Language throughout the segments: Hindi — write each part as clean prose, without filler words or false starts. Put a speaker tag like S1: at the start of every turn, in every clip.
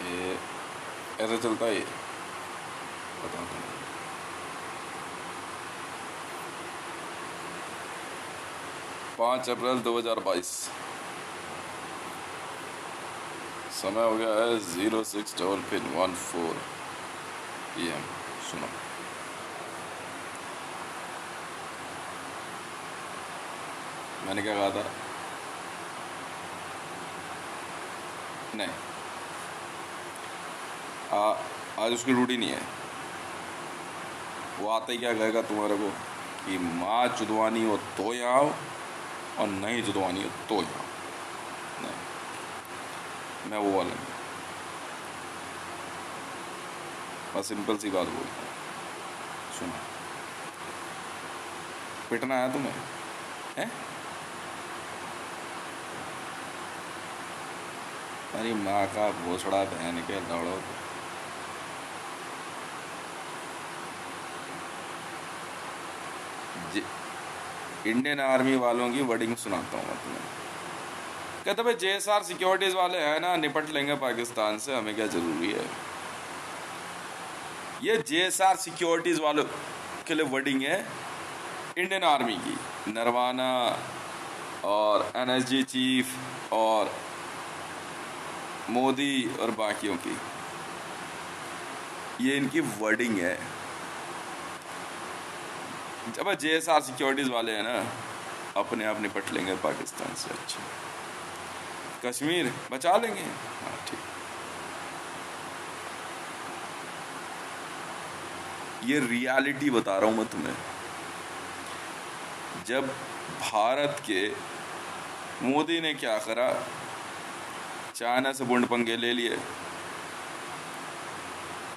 S1: ये ऐसे चलता है ये, बताओ तुम। 5 अप्रैल 2022, समय हो गया है 06:14 PM। सुनो, मैंने क्या कहा था? नहीं, आज उसकी ड्यूटी नहीं है। वो आते ही क्या कहेगा तुम्हारे को कि माँ चुदवानी हो तो यहाँ आओ और नहीं चुदवानी हो तो यहाँ आओ। नहीं, मैं वो वाला नहीं। बस सिंपल सी बात बोलता हूँ, सुनो। पिटना है तुम्हें, हैं? अरे माँ का भोसड़ा बहन के दौड़ो। इंडियन आर्मी वालों की वर्डिंग सुनाता हूँ मैं तुम्हें। कहते भाई JSR सिक्योरिटीज वाले हैं ना, निपट लेंगे पाकिस्तान से, हमें क्या जरूरी है। ये JSR सिक्योरिटीज वालों के लिए वर्डिंग है इंडियन आर्मी की, नरवाना और NSG चीफ और मोदी और बाकियों की। ये इनकी वर्डिंग है। जब JSR सिक्योरिटीज वाले हैं ना, अपने आप निपट लेंगे पाकिस्तान से। अच्छा, कश्मीर बचा लेंगे, हाँ ठीक। ये रियलिटी बता रहा हूं मैं तुम्हें। जब भारत के मोदी ने क्या करा, चाइना से बूंद पंगे ले लिए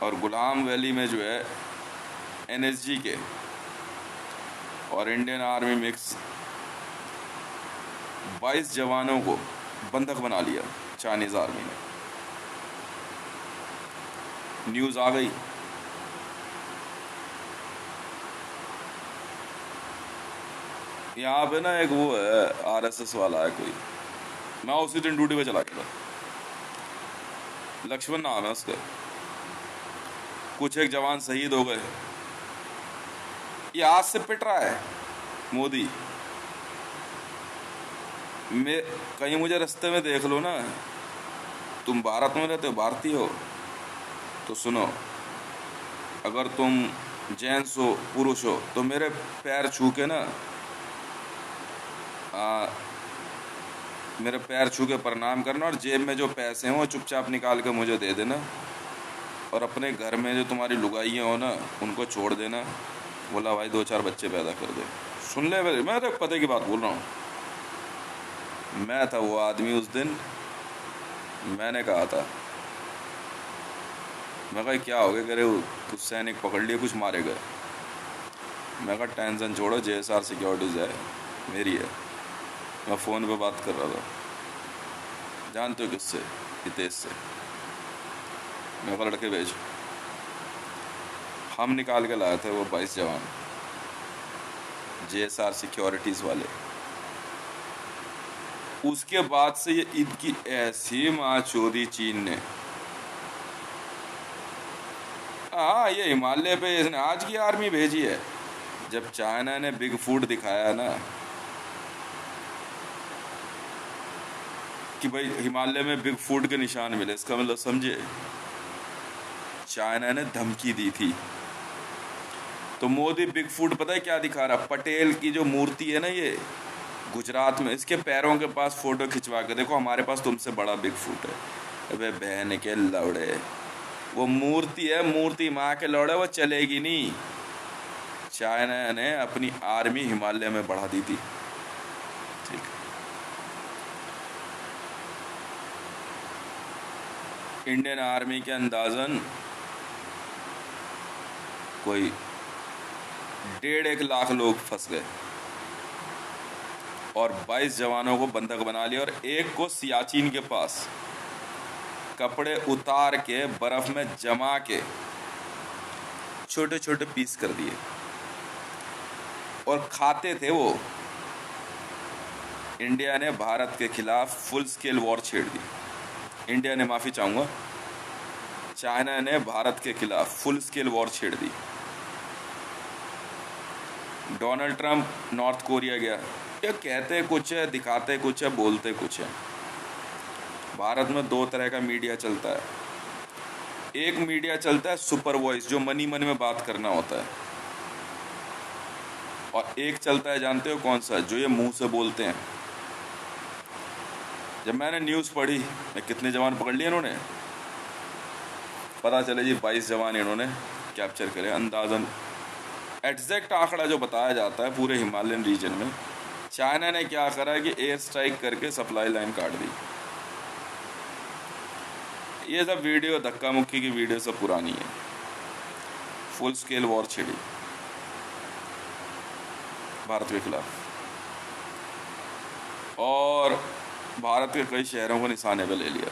S1: और गुलाम वैली में जो है NSG के और इंडियन आर्मी मिक्स 22 जवानों को बंधक बना लिया चाइनीज आर्मी ने। न्यूज़ आ गई। यहाँ पे ना एक वो है RSS वाला है कोई, मैं उसी दिन ड्यूटी पे चला गया था। लक्ष्मण नाम है उसका। कुछ एक जवान शहीद हो गए। ये आज से पिट रहा है मोदी। मैं कहीं मुझे रास्ते में देख लो ना, तुम भारत में रहते हो, भारतीय हो, तो सुनो, अगर तुम जेंट्स हो, पुरुष हो, तो मेरे पैर छू के ना, मेरे पैर छू के प्रणाम करना और जेब में जो पैसे हैं वो चुपचाप निकाल के मुझे दे देना। और अपने घर में जो तुम्हारी लुगाइयाँ हो ना, उनको छोड़ देना। बोला भाई 2-4 बच्चे पैदा कर दे। सुन ले, मैं तो पते की बात बोल रहा हूँ। मैं था वो आदमी उस दिन। मैंने कहा था, मैं कहा क्या हो गया, करे कुछ सैनिक पकड़ लिए, कुछ मारे गए। मैं कहा टेंशन छोड़ो, JSR सिक्योरिटीज है, मेरी है। मैं फ़ोन पे बात कर रहा था, जानते हो किससे? हितेश से। मैं कहा लड़के भेज। हम निकाल के लाए थे वो 22 जवान, JSR सिक्योरिटीज़ वाले। उसके बाद से ये इनकी ऐसी माँ चोरी चीन ने। हाँ, ये हिमालय पे इसने आज की आर्मी भेजी है। जब चाइना ने बिग फूट दिखाया ना कि भाई हिमालय में बिग फूट के निशान मिले, इसका मतलब समझे, चाइना ने धमकी दी थी। तो मोदी बिग फूट पता है क्या दिखा रहा? पटेल की जो मूर्ति है ना, ये गुजरात में, इसके पैरों के पास फोटो खिंचवा के देखो, हमारे पास तुमसे बड़ा बिग फूट है। अबे बहन के लौड़े, वो मूर्ति है, मूर्ति माँ के लौड़े, वो चलेगी नहीं। चाइना ने अपनी आर्मी हिमालय में बढ़ा दी थी, ठीक। इंडियन आर्मी के अंदाजन कोई 1.5 लाख लोग फंस गए और 22 जवानों को बंधक बना लिया। और एक को सियाचिन के पास कपड़े उतार के बर्फ में जमा के छोटे छोटे पीस कर दिए और खाते थे वो। इंडिया ने भारत के खिलाफ फुल स्केल वॉर छेड़ दी। इंडिया ने, माफ़ी चाहूँगा, चाइना ने भारत के खिलाफ फुल स्केल वॉर छेड़ दी। डोनाल्ड ट्रंप नॉर्थ कोरिया गया। ये कहते कुछ है, दिखाते कुछ है, बोलते कुछ है। भारत में दो तरह का मीडिया चलता है। एक मीडिया चलता है सुपर वॉइस, जो मनी मन में बात करना होता है, और एक चलता है, जानते हो कौन सा, जो ये मुंह से बोलते हैं। जब मैंने न्यूज़ पढ़ी, मैं कितने जवान पकड़ लिए इन्होंने, पता चले जी 22 जवान इन्होंने कैप्चर करे। अंदाजन एग्जैक्ट आंकड़ा जो बताया जाता है पूरे हिमालयन रीजन में, चाइना ने क्या करा कि एयर स्ट्राइक करके सप्लाई लाइन काट दी। ये सब वीडियो, धक्का मुक्की की वीडियो सब पुरानी है। फुल स्केल वॉर छिड़ी भारत के खिलाफ, और भारत के कई शहरों को निशाने पे ले लिया,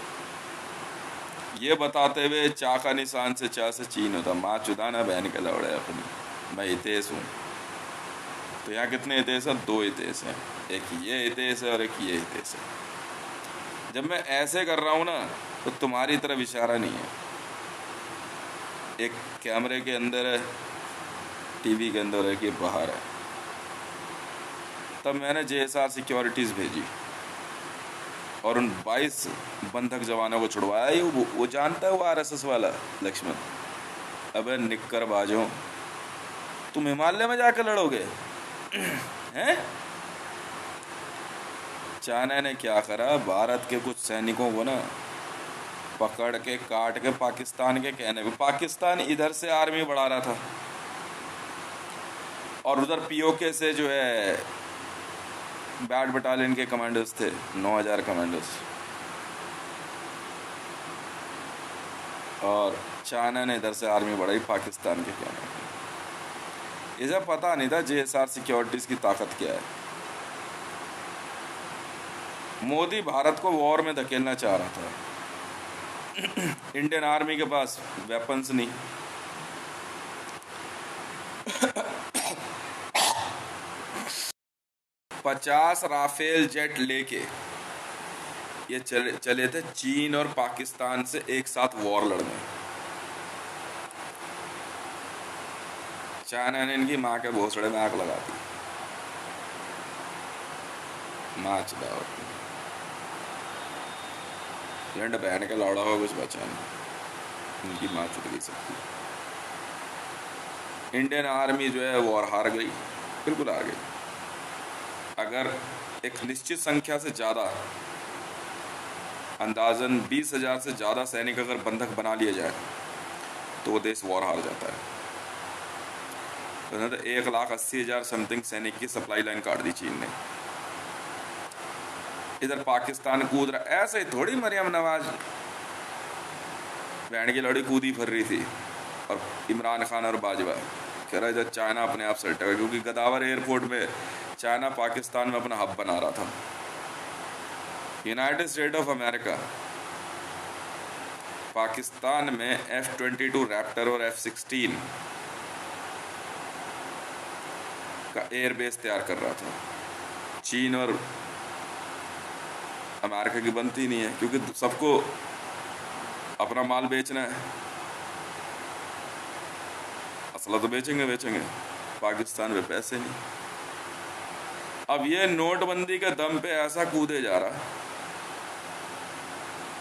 S1: ये बताते हुए चा का निशान से चा से चीन होता। माँ चुदाना बहन के लौड़े अपनी, मैं हितेश हूँ। तो यहाँ कितने हितेश हैं? 2 हितेश हैं, एक ये हितेश है और एक ये हितेश है। जब मैं ऐसे कर रहा हूँ ना, तो तुम्हारी तरफ इशारा नहीं है, एक कैमरे के अंदर है, टीवी के अंदर है कि बाहर है। तब मैंने JSR सिक्योरिटीज़ भेजी और उन 22 बंधक जवानों को छुड़वाया। वो जानता है, वो RSS वाला लक्ष्मण। अबे निक्कर बाजो, तुम हिमालय में जाकर लड़ोगे हैं? चाइना ने क्या करा, भारत के कुछ सैनिकों को ना पकड़ के काट के पाकिस्तान के कहने पे, पाकिस्तान इधर से आर्मी बढ़ा रहा था और उधर POK से जो है बैट बटालियन के कमांडर्स थे, 9000 कमांडर्स, और चाइना ने इधर से आर्मी बढ़ाई पाकिस्तान के कहने पे। इसे पता नहीं था JSR सिक्योरिटीज की ताकत क्या है। मोदी भारत को वॉर में धकेलना चाह रहा था। इंडियन आर्मी के पास वेपन्स नहीं, 50 राफेल जेट लेके ये चले थे चीन और पाकिस्तान से एक साथ वॉर लड़ने। चाइना ने इनकी माँ के भोसड़े में आग लगा दी। माँ चुदाओ, लंड बहन के लौड़ा हो, कुछ बचा नहीं, इनकी माँ चुद गई सबकी। इंडियन आर्मी जो है वॉर हार गई, बिल्कुल हार गई। अगर एक निश्चित संख्या से ज़्यादा, अंदाजन 20,000 से ज़्यादा सैनिक अगर बंधक बना लिया जाए तो वो देश वॉर हार जाता है। तो 1,80,000 समथिंग सैनिक की सप्लाई लाइन काट दी चीन ने। इधर पाकिस्तान कूद रहा, ऐसे ही थोड़ी मरियम नवाज बहन की लड़ी कूदी फिर रही थी, और इमरान खान और बाजवा कह रहा है जब चाइना अपने आप सेट है, क्योंकि गदावर एयरपोर्ट में चाइना पाकिस्तान में अपना हब बना रहा था। United state of America Pakistan में F-22 रैप्टर और F-16 का एयरबेस तैयार कर रहा था। चीन और अमेरिका की बनती नहीं है, क्योंकि सबको अपना माल बेचना है। असला तो बेचेंगे, पाकिस्तान में पैसे नहीं। अब ये नोटबंदी के दम पे ऐसा कूदे जा रहा,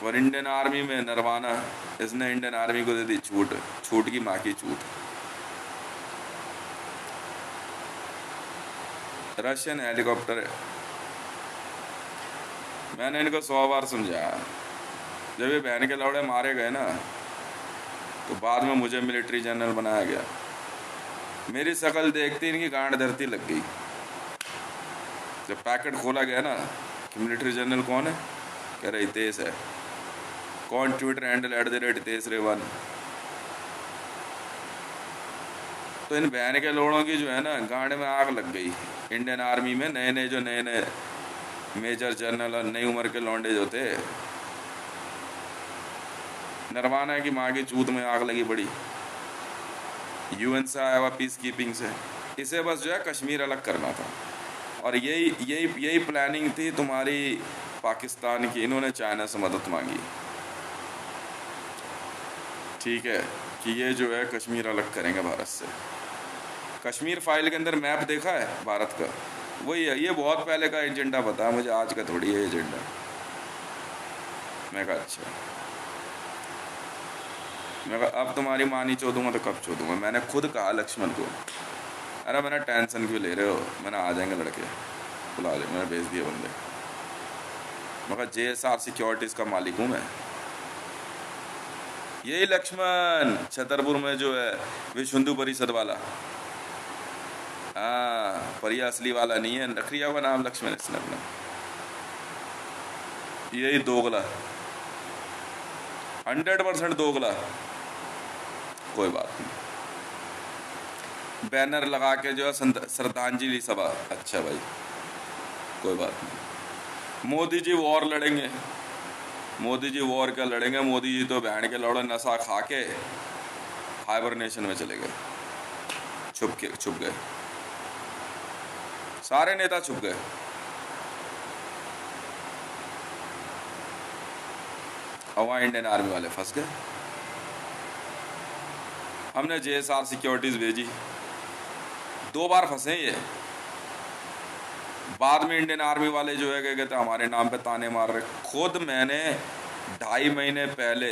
S1: और इंडियन आर्मी में नरवाना, इसने इंडियन आर्मी को दे दी छूट, छूट की माँ की छूट। रशियन हेलीकॉप्टर है। मैंने इनको 100 बार समझाया, जब ये बहन के लौड़े मारे गए ना, तो बाद में मुझे मिलिट्री जनरल बनाया गया। मेरी शक्ल देखती इनकी गांड धरती लग गई। जब पैकेट खोला गया ना कि मिलिट्री जनरल कौन है, कह रहे हितेश है। कौन? ट्विटर हैंडल @हितेश_रेवान। तो इन बहन के लोड़ों की जो है ना गांड में आग लग गई। इंडियन आर्मी में नए मेजर जनरल और नई उम्र के लौंडे जो थे, नरवाना की माँ की चूत में आग लगी बड़ी। UN से आया हुआ पीस कीपिंग से, इसे बस जो है कश्मीर अलग करना था, और यही प्लानिंग थी तुम्हारी पाकिस्तान की। इन्होंने चाइना से मदद मांगी। ठीक है, कि ये जो है कश्मीर अलग करेंगे भारत से। कश्मीर फाइल के अंदर मैप देखा है भारत का, वही है। ये बहुत पहले का एजेंडा पता है मुझे, आज का थोड़ी है एजेंडा। मैं कहा अच्छा, मैं कहा अब तुम्हारी माँ नहीं चोदूंगा तो कब चोदूंगा। मैंने खुद कहा लक्ष्मण को, अरे मैंने टेंशन क्यों ले रहे हो, मैंने आ जाएंगे लड़के, बुला ले, मैंने भेज दिए बंदे। मैं कहा JSR सिक्योरिटीज़ का मालिक हूँ मैं। यही लक्ष्मण छतरपुर में जो है विश्व हिंदू परिषद वाला, हाँ, पर ये असली वाला नहीं है, नखरिया का नाम लक्ष्मण इसने अपना। यही दोगला, 100% दोगला। कोई बात नहीं, बैनर लगा के जो है श्रद्धांजलि सभा, अच्छा भाई कोई बात नहीं। मोदी जी वॉर लड़ेंगे, मोदी जी वॉर क्या लड़ेंगे, मोदी जी तो बहन के लौड़े नशा खा के हाइबरनेशन में चले गए, छुप गए, सारे नेता छुप गए। और वहाँ इंडियन आर्मी वाले फंस गए। हमने JSR सिक्योरिटीज़ भेजी, 2 बार फंसे ये। बाद में इंडियन आर्मी वाले जो है क्या कहते हैं हमारे नाम पे ताने मार रहे। खुद मैंने 2.5 महीने पहले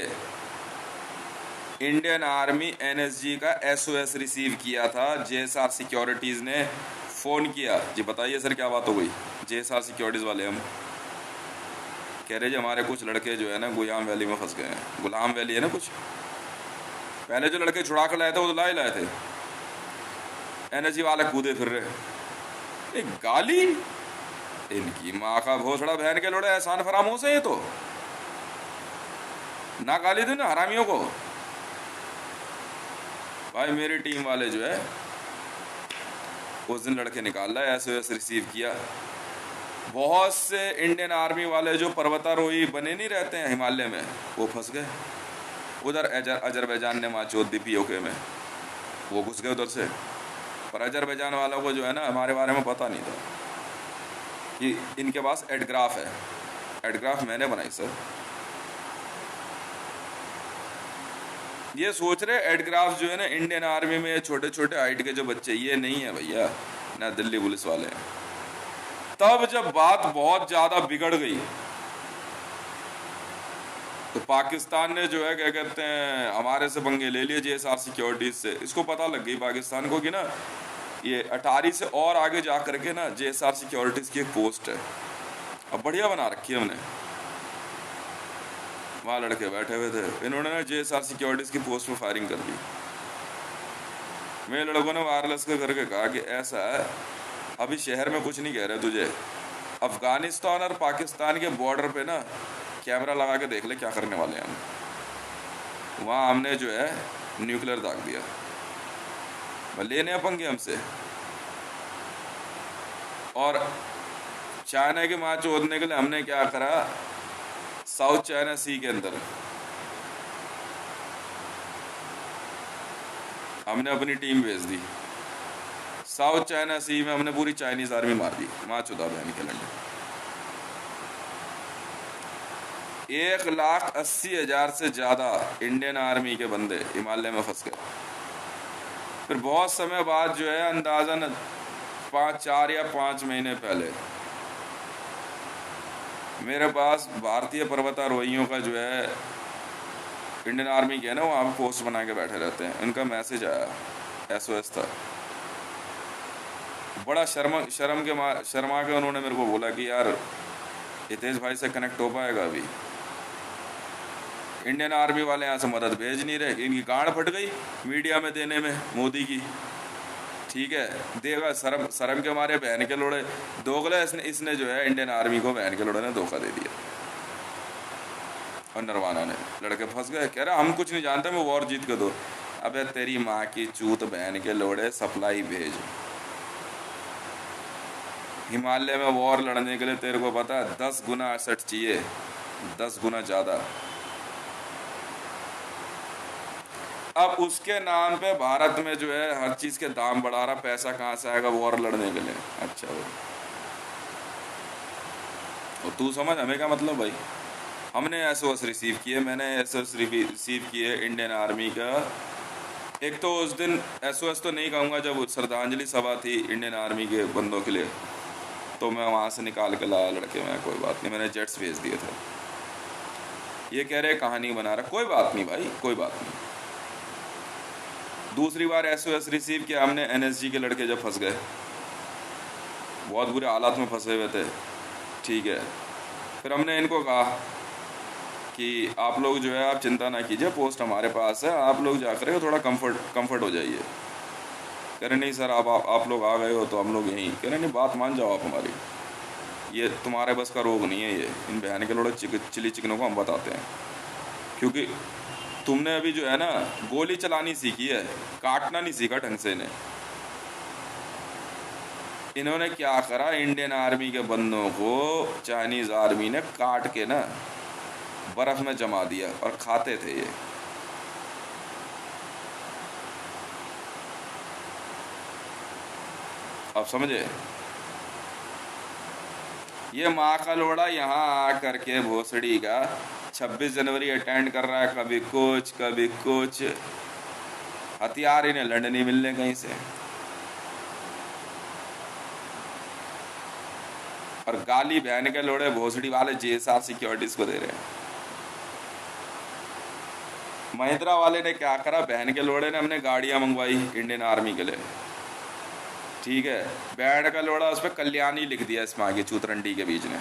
S1: इंडियन आर्मी NSG का SOS रिसीव किया था। JSR सिक्योरिटीज़ ने फ़ोन किया, जी बताइए सर क्या बात हो गई। JSR सिक्योरिटीज़ वाले हम कह रहे जी हमारे कुछ लड़के जो है ना गुलाम वैली में फंस गए हैं। गुलाम वैली है ना, कुछ पहले जो लड़के छुड़ा कर लाए थे वो तो लाए थे, NSG वाले कूदे फिर रहे। एक गाली, इनकी माँ का भोसड़ा बहन के लोड़े, एहसान फरामोश है ये तो। ना गाली दो ना हरामियों को। भाई मेरी टीम वाले जो है उस दिन लड़के निकाल रहा है, SOS रिसीव किया। बहुत से इंडियन आर्मी वाले जो पर्वतारोही बने नहीं रहते हैं हिमालय में, वो फंस गए उधर। अजरबैजान ने माचोद दी POK में, वो घुस गए उधर से। पर अजरबैजान वालों को जो है ना हमारे बारे में पता नहीं था कि इनके पास एडग्राफ है। एडग्राफ मैंने बनाई सर। ये सोच रहे एडग्राफ जो है ना इंडियन आर्मी में छोटे छोटे हाइट के जो बच्चे, ये नहीं है भैया, ना दिल्ली पुलिस वाले हैं। तब जब बात बहुत ज्यादा बिगड़ गई तो पाकिस्तान ने जो है क्या कहते हैं हमारे से पंगे ले लिए JSR सिक्योरिटीज से। इसको पता लग गई पाकिस्तान को कि ना ये अटारी से और आगे जा करके ना JSR सिक्योरिटीज की एक पोस्ट है, अब बढ़िया बना रखी है हमने। वहाँ लड़के बैठे हुए थे, इन्होंने ना JSR सिक्योरिटीज की पोस्ट में फायरिंग कर दी। मेरे लड़कों ने वायरलेस के करके कहा कि ऐसा है, अभी शहर में कुछ नहीं कह रहे तुझे, अफगानिस्तान और पाकिस्तान के बॉर्डर पे ना कैमरा लगा के देख ले क्या करने वाले हैं हम। वहाँ हमने जो है न्यूक्लियर दाग दिया, लेने पंगे हमसे। और चाइना की माँ चोदने के लिए हमने क्या करा, साउथ चाइना सी के अंदर हमने अपनी टीम भेज दी। साउथ चाइना सी में हमने पूरी चाइनीज आर्मी मार दी, माँ चुदा बहन के लंडे। 1,80,000 से ज्यादा इंडियन आर्मी के बंदे हिमालय में फंस गए। फिर बहुत समय बाद जो है अंदाजन 4 या 5 महीने पहले मेरे पास भारतीय पर्वतारोहियों का जो है इंडियन आर्मी के है ना वहाँ पे पोस्ट बना के बैठे रहते हैं, उनका मैसेज आया, SOS था। बड़ा शर्मा के उन्होंने मेरे को बोला कि यार हितेश भाई से कनेक्ट हो पाएगा अभी। इंडियन आर्मी वाले यहाँ से मदद भेज नहीं रहे, इनकी गांड फट गई मीडिया में देने में मोदी की। ठीक है, देगा शर्म के मारे बहन के लोड़े दोगला इसने जो है इंडियन आर्मी को बहन के लोड़े ने धोखा दे दिया। और नरवाना ने लड़के फंस गए, कह रहा हम कुछ नहीं जानते, मैं वॉर जीत के दो। अबे तेरी माँ की चूत बहन के लोड़े, सप्लाई भेज। हिमालय में वॉर लड़ने के लिए तेरे को पता है 10 गुना असट चाहिए, 10 गुना ज्यादा। अब उसके नाम पे भारत में जो है हर चीज के दाम बढ़ा रहा, पैसा कहाँ से आएगा वॉर लड़ने के लिए। अच्छा भाई, और तू समझ हमें क्या मतलब भाई, हमने एसओएस रिसीव किए, मैंने एसओएस रिसीव किए इंडियन आर्मी का। एक तो उस दिन एसओएस तो नहीं कहूँगा, जब श्रद्धांजलि सभा थी इंडियन आर्मी के बंदों के लिए, तो मैं वहाँ से निकाल के लाया लड़के। मैं कोई बात नहीं, मैंने जेट्स भेज दिए थे। ये कह रहे कहानी बना रहा, कोई बात नहीं भाई, कोई बात नहीं। दूसरी बार एसओएस रिसीव किया हमने एनएसजी के लड़के जब फंस गए, बहुत बुरे हालात में फंसे हुए थे, ठीक है। फिर हमने इनको कहा कि आप लोग जो है आप चिंता ना कीजिए, पोस्ट हमारे पास है, आप लोग जाकर थोड़ा कंफर्ट हो जाइए। कह रहे नहीं सर, आप लोग आ गए हो तो हम लोग यहीं। कह रहे नहीं, बात मान जाओ आप हमारी, ये तुम्हारे बस का रोग नहीं है। ये इन बहन के लोड़े चिली चिकनों को हम बताते हैं, क्योंकि तुमने अभी जो है ना गोली चलानी सीखी है, काटना नहीं सीखा ढंग से। इन्होंने क्या करा, इंडियन आर्मी के बंदों को चाइनीज आर्मी ने काट के ना बर्फ में जमा दिया और खाते थे ये। अब समझे? ये माँ का लोड़ा यहाँ आकर के भोसड़ी का 26 जनवरी अटेंड कर रहा है, कभी कुछ। हथियार इन्हें लड़ने नहीं मिलने कहीं से, और गाली बहन के लोड़े भोसड़ी वाले जेएसआर सिक्योरिटीज को दे रहे हैं। महिंद्रा वाले ने क्या करा, बहन के लोड़े ने हमने गाड़ियां मंगवाई इंडियन आर्मी के लिए, ठीक है। बैंड का लोड़ा उस पर कल्याणी लिख दिया इस माँ की चूतरंडी के बीच ने।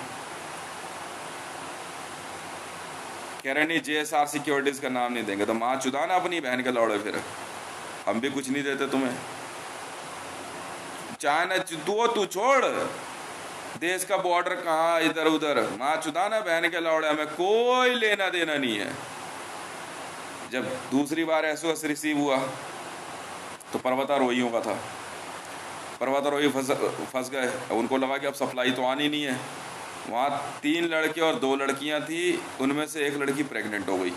S1: कह रहे नहीं जेएसआर सिक्योरिटीज का नाम नहीं देंगे, तो माँ चुदाना अपनी बहन के लौड़े, फिर हम भी कुछ नहीं देते तुम्हें। चाइना तू छोड़, देश का बॉर्डर कहाँ इधर उधर, माँ चुदाना बहन के लौड़े, हमें कोई लेना देना नहीं है। जब दूसरी बार एसओएस रिसीव हुआ तो पर्वतारोहियों का था, पर्वतारोही फंस गए। उनको लगा कि अब सप्लाई तो आनी नहीं है। वहाँ 3 लड़के और 2 लड़कियाँ थी, उनमें से एक लड़की प्रेग्नेंट हो गई।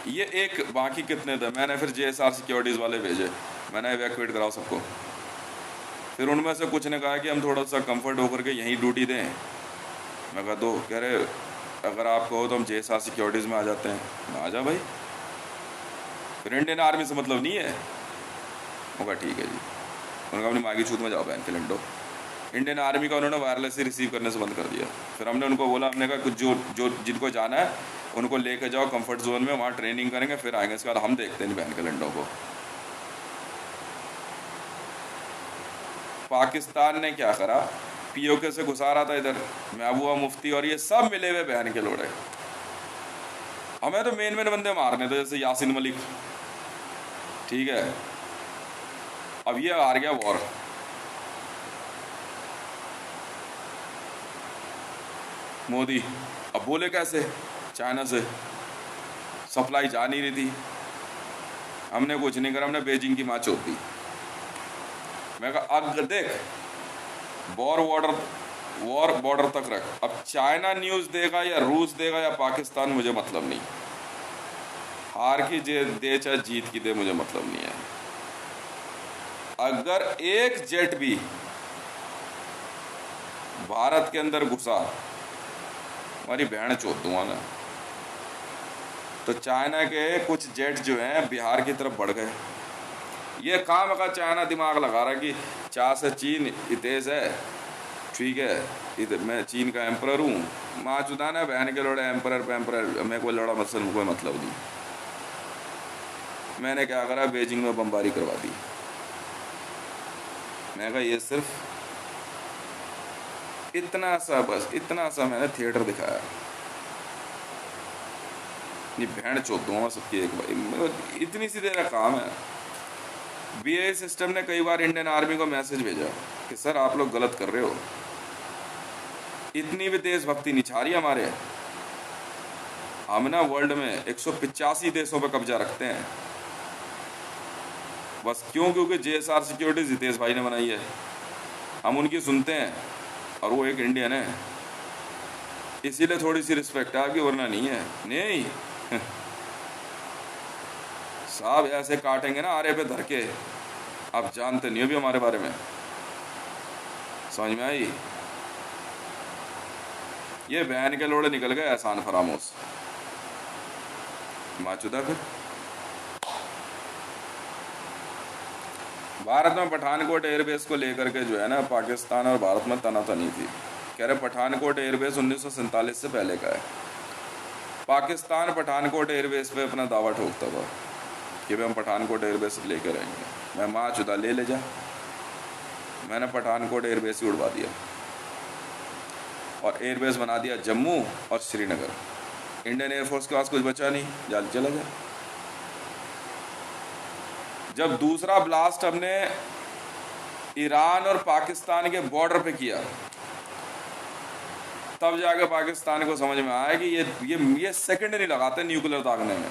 S1: ये एक, बाकी कितने थे? मैंने फिर जेएसआर सिक्योरिटीज़ वाले भेजे, मैंने इवैक्यूएट कराओ सबको। फिर उनमें से कुछ ने कहा कि हम थोड़ा सा कंफर्ट होकर के यहीं ड्यूटी दें। मैं कहा दो। कह रहे अगर आप कहो तो हम जेएसआर सिक्योरिटीज़ में आ जाते हैं। मैं आ जा भाई, फिर इंडियन आर्मी से मतलब नहीं है। मैं कहा ठीक है जी। उन्होंने अपनी माँ की छूत में जाओ बहन के लंडो। इंडियन आर्मी का उन्होंने वायरलेस ही रिसीव करने से बंद कर दिया। फिर हमने उनको बोला, हमने कहा कुछ जो जिनको जाना है उनको लेकर जाओ कंफर्ट जोन में, वहाँ ट्रेनिंग करेंगे, फिर आएंगे। इसके बाद हम देखते हैं बहन के लंडों को। पाकिस्तान ने क्या करा, पीओके से घुसा रहा था इधर महबूबा मुफ्ती और ये सब मिले हुए बहन के लोड़े। हमें तो मेन बंदे मारने थे, जैसे यासिन मलिक, ठीक है। अब ये हार गया वॉर। मोदी अब बोले कैसे, चाइना से सप्लाई जा नहीं रही थी। हमने कुछ नहीं करा, हमने बीजिंग की माँ चोद दी। मैं कहा अब देख, वॉर बॉर्डर तक रख। अब चाइना न्यूज़ देगा या रूस देगा या पाकिस्तान, मुझे मतलब नहीं। हार की दे चाहे जीत की दे, मुझे मतलब नहीं है। अगर एक जेट भी भारत के अंदर घुसा, हमारी बहन चोद दूंगा ना। तो चाइना के कुछ जेट जो हैं बिहार की तरफ बढ़ गए। ये काम का चाइना दिमाग लगा रहा कि चाह से चीन तेज है, ठीक है, इधर मैं चीन का एम्परर हूँ। माँ चुदाना बहन के लोड़े एम्परर पे एम्परर, मैं कोई लड़ा मसल कोई मतलब नहीं। मैंने क्या करा, बीजिंग में बमबारी करवा दी। मैं कहा ये सिर्फ इतना सा, बस इतना सा मैंने थिएटर दिखाया। ये बहन चोद दूंगा सबकी एक भाई, इतनी सी देर का काम है। बीए सिस्टम ने कई बार इंडियन आर्मी को मैसेज भेजा कि सर आप लोग गलत कर रहे हो। इतनी भी देशभक्ति नहीं छा रही हमारे। हम ना वर्ल्ड में 185 देशों पर कब्जा रखते हैं। बस क्यों? क्योंकि जेएसआर सिक्योरिटीज हितेश भाई ने बनाई है, हम उनकी सुनते हैं और वो एक इंडियन है, इसीलिए थोड़ी सी रिस्पेक्ट है आपकी, वरना नहीं है। नहीं साहब ऐसे काटेंगे ना आरे पे धर के, आप जानते नहीं हो भी हमारे बारे में। समझ में आई? ये बहन के लोड़े निकल गए एहसान फरामोश माचुदा। फिर भारत में पठानकोट एयरबेस को लेकर के जो है ना पाकिस्तान और भारत में तनातनी थी। कह रहे पठानकोट एयरबेस 1947 से पहले का है। पाकिस्तान पठानकोट एयरबेस पे अपना दावा ठोकता था कि भाई हम पठानकोट एयरबेस लेकर रहेंगे। मैं माँ चुदा ले जा, मैंने पठानकोट एयरबेस ही उड़वा दिया और एयरबेस बना दिया जम्मू और श्रीनगर। इंडियन एयरफोर्स के पास कुछ बचा नहीं, जल्द चला गया। जब दूसरा ब्लास्ट हमने ईरान और पाकिस्तान के बॉर्डर पे किया तब जाके पाकिस्तान को समझ में आया कि ये सेकंड नहीं लगाते न्यूक्लियर दागने में।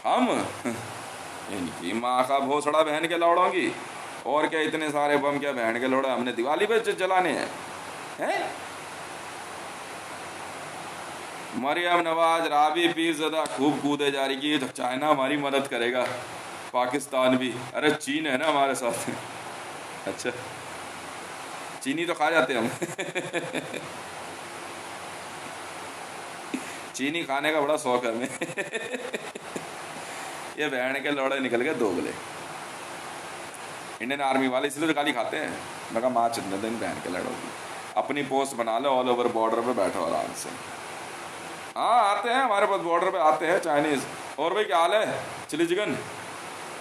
S1: हम इनकी माँ का भोसड़ा बहन के लौड़ोंगी और क्या इतने सारे बम क्या बहन के लौड़े हमने दिवाली पे जलाने हैं। मरियम नवाज राबी पीरज़दा खूब कूदे जा रही की तो चाइना हमारी मदद करेगा, पाकिस्तान भी। अरे चीन है ना हमारे साथ। अच्छा चीनी तो खा जाते हम चीनी खाने का बड़ा शौक है हमें ये बहन के लौड़े निकल गए दोगले इंडियन आर्मी वाले, इसलिए तो गाली खाते हैं। मैं कहा माँ चंद दिन बहन के लड़ोगी, अपनी पोस्ट बना लो ऑल ओवर बॉर्डर पे बैठो आराम से। हाँ आते हैं हमारे पास बॉर्डर पे आते हैं चाइनीज। और भाई क्या हाल है, चिली चिकन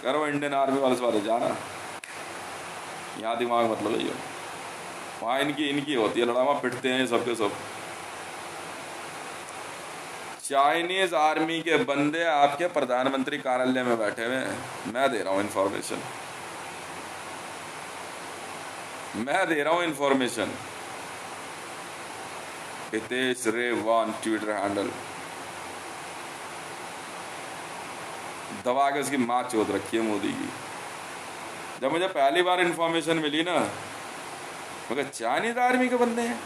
S1: करो। इंडियन आर्मी वाले से जाना, यहाँ दिमाग मत लगाइए, वहाँ इनकी होती है लड़ा, वहाँ पिटते हैं सबके सब। चाइनीज आर्मी के बंदे आपके प्रधानमंत्री कार्यालय में बैठे हुए हैं। मैं दे रहा हूँ इन्फॉर्मेशन, मैं दे रहा हूँ इन्फॉर्मेशन। हितेश रेवान ट्विटर हैंडल, दबा के उसकी माँ चोट रखी है मोदी की। जब मुझे पहली बार इन्फॉर्मेशन मिली ना, मगर चाइनीज आर्मी के बंदे हैं,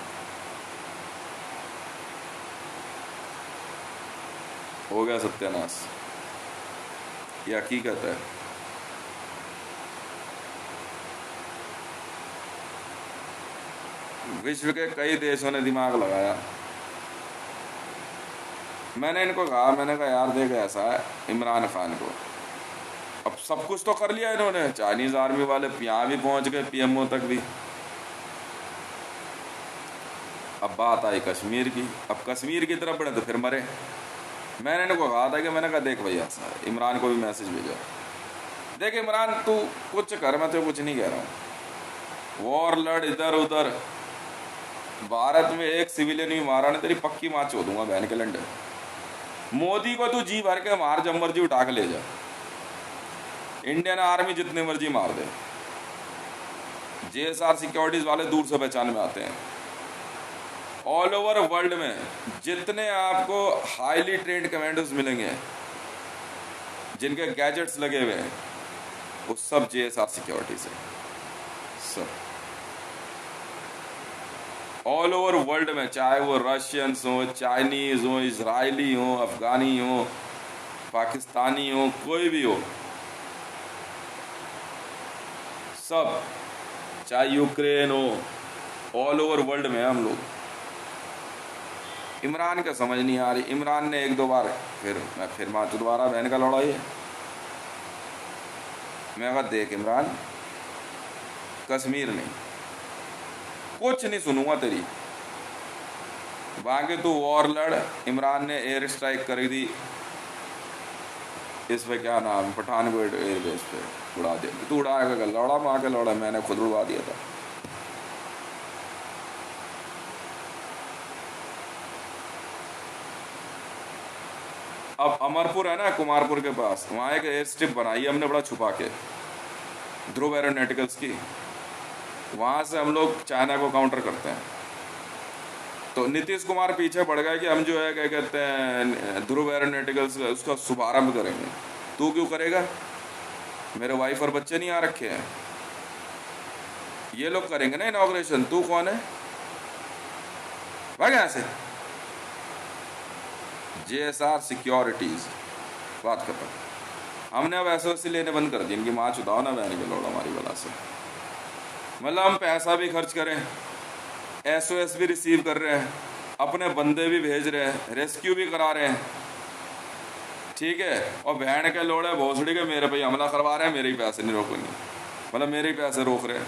S1: हो गया सत्यानाश। ये हकीकत है। विश्व के कई देशों ने दिमाग लगाया। मैंने इनको कहा, मैंने कहा यार देख ऐसा है, इमरान खान को अब सब कुछ तो कर लिया इन्होंने, चाइनीज आर्मी वाले यहाँ भी पहुंच गए, पीएमओ तक भी। अब बात आई कश्मीर की, अब कश्मीर की तरफ बढ़े तो फिर मरे। मैंने इनको कहा था कि मैंने कहा देख भैया, इमरान को भी मैसेज भेजा, देख इमरान तू कुछ कर, मैं तो कुछ नहीं कह रहा हूँ, वॉर लड़ इधर उधर, भारत में एक सिविलियन भी मारा ना तेरी पक्की माँ चो दूंगा बहन के लंडे। मोदी को तू जी भर के मार, जब मर्जी उठा के ले जा, इंडियन आर्मी जितने मर्जी मार दे। जेएसआर सिक्योरिटीज वाले दूर से पहचान में आते हैं। ऑल ओवर वर्ल्ड में जितने आपको हाईली ट्रेंड कमांडर्स मिलेंगे जिनके गैजेट्स लगे हुए हैं, वो सब जेएसआर सिक्योरिटी से, सब ऑल ओवर वर्ल्ड में, चाहे वो रशियंस हो, चाइनीज हो, इजरायली हो, अफगानी हो, पाकिस्तानी हो, कोई भी हो, सब, चाहे यूक्रेन हो, ऑल ओवर वर्ल्ड में हम लोग। इमरान का समझ नहीं आ रही। इमरान ने एक दो बार फिर माँ दोबारा बहन का लौड़ा है। मैं कहा देख इमरान, कश्मीर नहीं, कुछ नहीं सुनूंगा तेरी, बाकी तू वॉर लड़। इमरान ने एयर स्ट्राइक कर दी इस पे, क्या नाम, पठानकोट एयरबेस पे उड़ा दे, तू उड़ाएगा लौड़ा, माँ के लौड़ा, मैंने खुद उड़वा दिया था। अब अमरपुर है ना कुमारपुर के पास, वहाँ एक एयर स्ट्रिप बनाई हमने बड़ा छुपा के, ध्रुव एरोनॉटिकल्स की। वहाँ से हम लोग चाइना को काउंटर करते हैं। तो नीतीश कुमार पीछे पड़ गए कि हम जो है क्या कहते हैं ध्रुव एरोनॉटिकल्स उसका शुभारंभ करेंगे। तू क्यों करेगा, मेरे वाइफ और बच्चे नहीं आ रखे हैं, ये लोग करेंगे ना इनॉग्रेशन, तू कौन है, भाग यहाँ से। जेएसआर सिक्योरिटीज बात खत्म। हमने अब ऐसे लेने बंद कर दी, इनकी माँ चुदाओ ना बहन के लौड़ा हमारी वजह से। मतलब हम पैसा भी खर्च करें, SOS भी रिसीव कर रहे हैं, अपने बंदे भी भेज रहे हैं, रेस्क्यू भी करा रहे हैं, ठीक है। और बहन के लोड़े भोसड़ी के मेरे पे ही हमला करवा रहे हैं, मेरे ही पैसे नहीं रोकेंगे, मतलब मेरे ही पैसे रोक रहे हैं।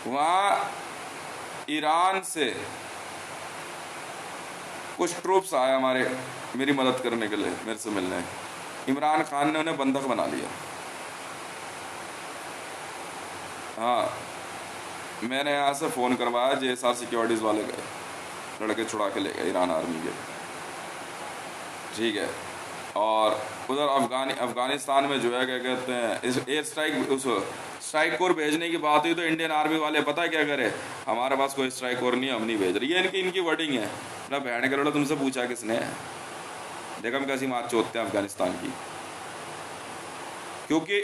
S1: वहाँ ईरान से कुछ ट्रूप्स आए हमारे, मेरी मदद करने के लिए, मेरे से मिलने। इमरान खान ने उन्हें बंधक बना लिया। हाँ, मैंने यहाँ से फ़ोन करवाया, JSR सिक्योरिटीज़ वाले गए, लड़के छुड़ा के ले गए ईरान आर्मी के, ठीक है। और उधर अफ़गानिस्तान में जो है क्या कहते हैं, इस एयर स्ट्राइक, उस स्ट्राइक कोर भेजने की बात हुई तो इंडियन आर्मी वाले पता क्या करे, हमारे पास कोई स्ट्राइक कोर नहीं है, हम नहीं भेज रही है। इनकी वर्डिंग है ना, बहन करोड़ा तुमसे पूछा किसने? देखा हम कैसी मात चोतते हैं अफगानिस्तान की। क्योंकि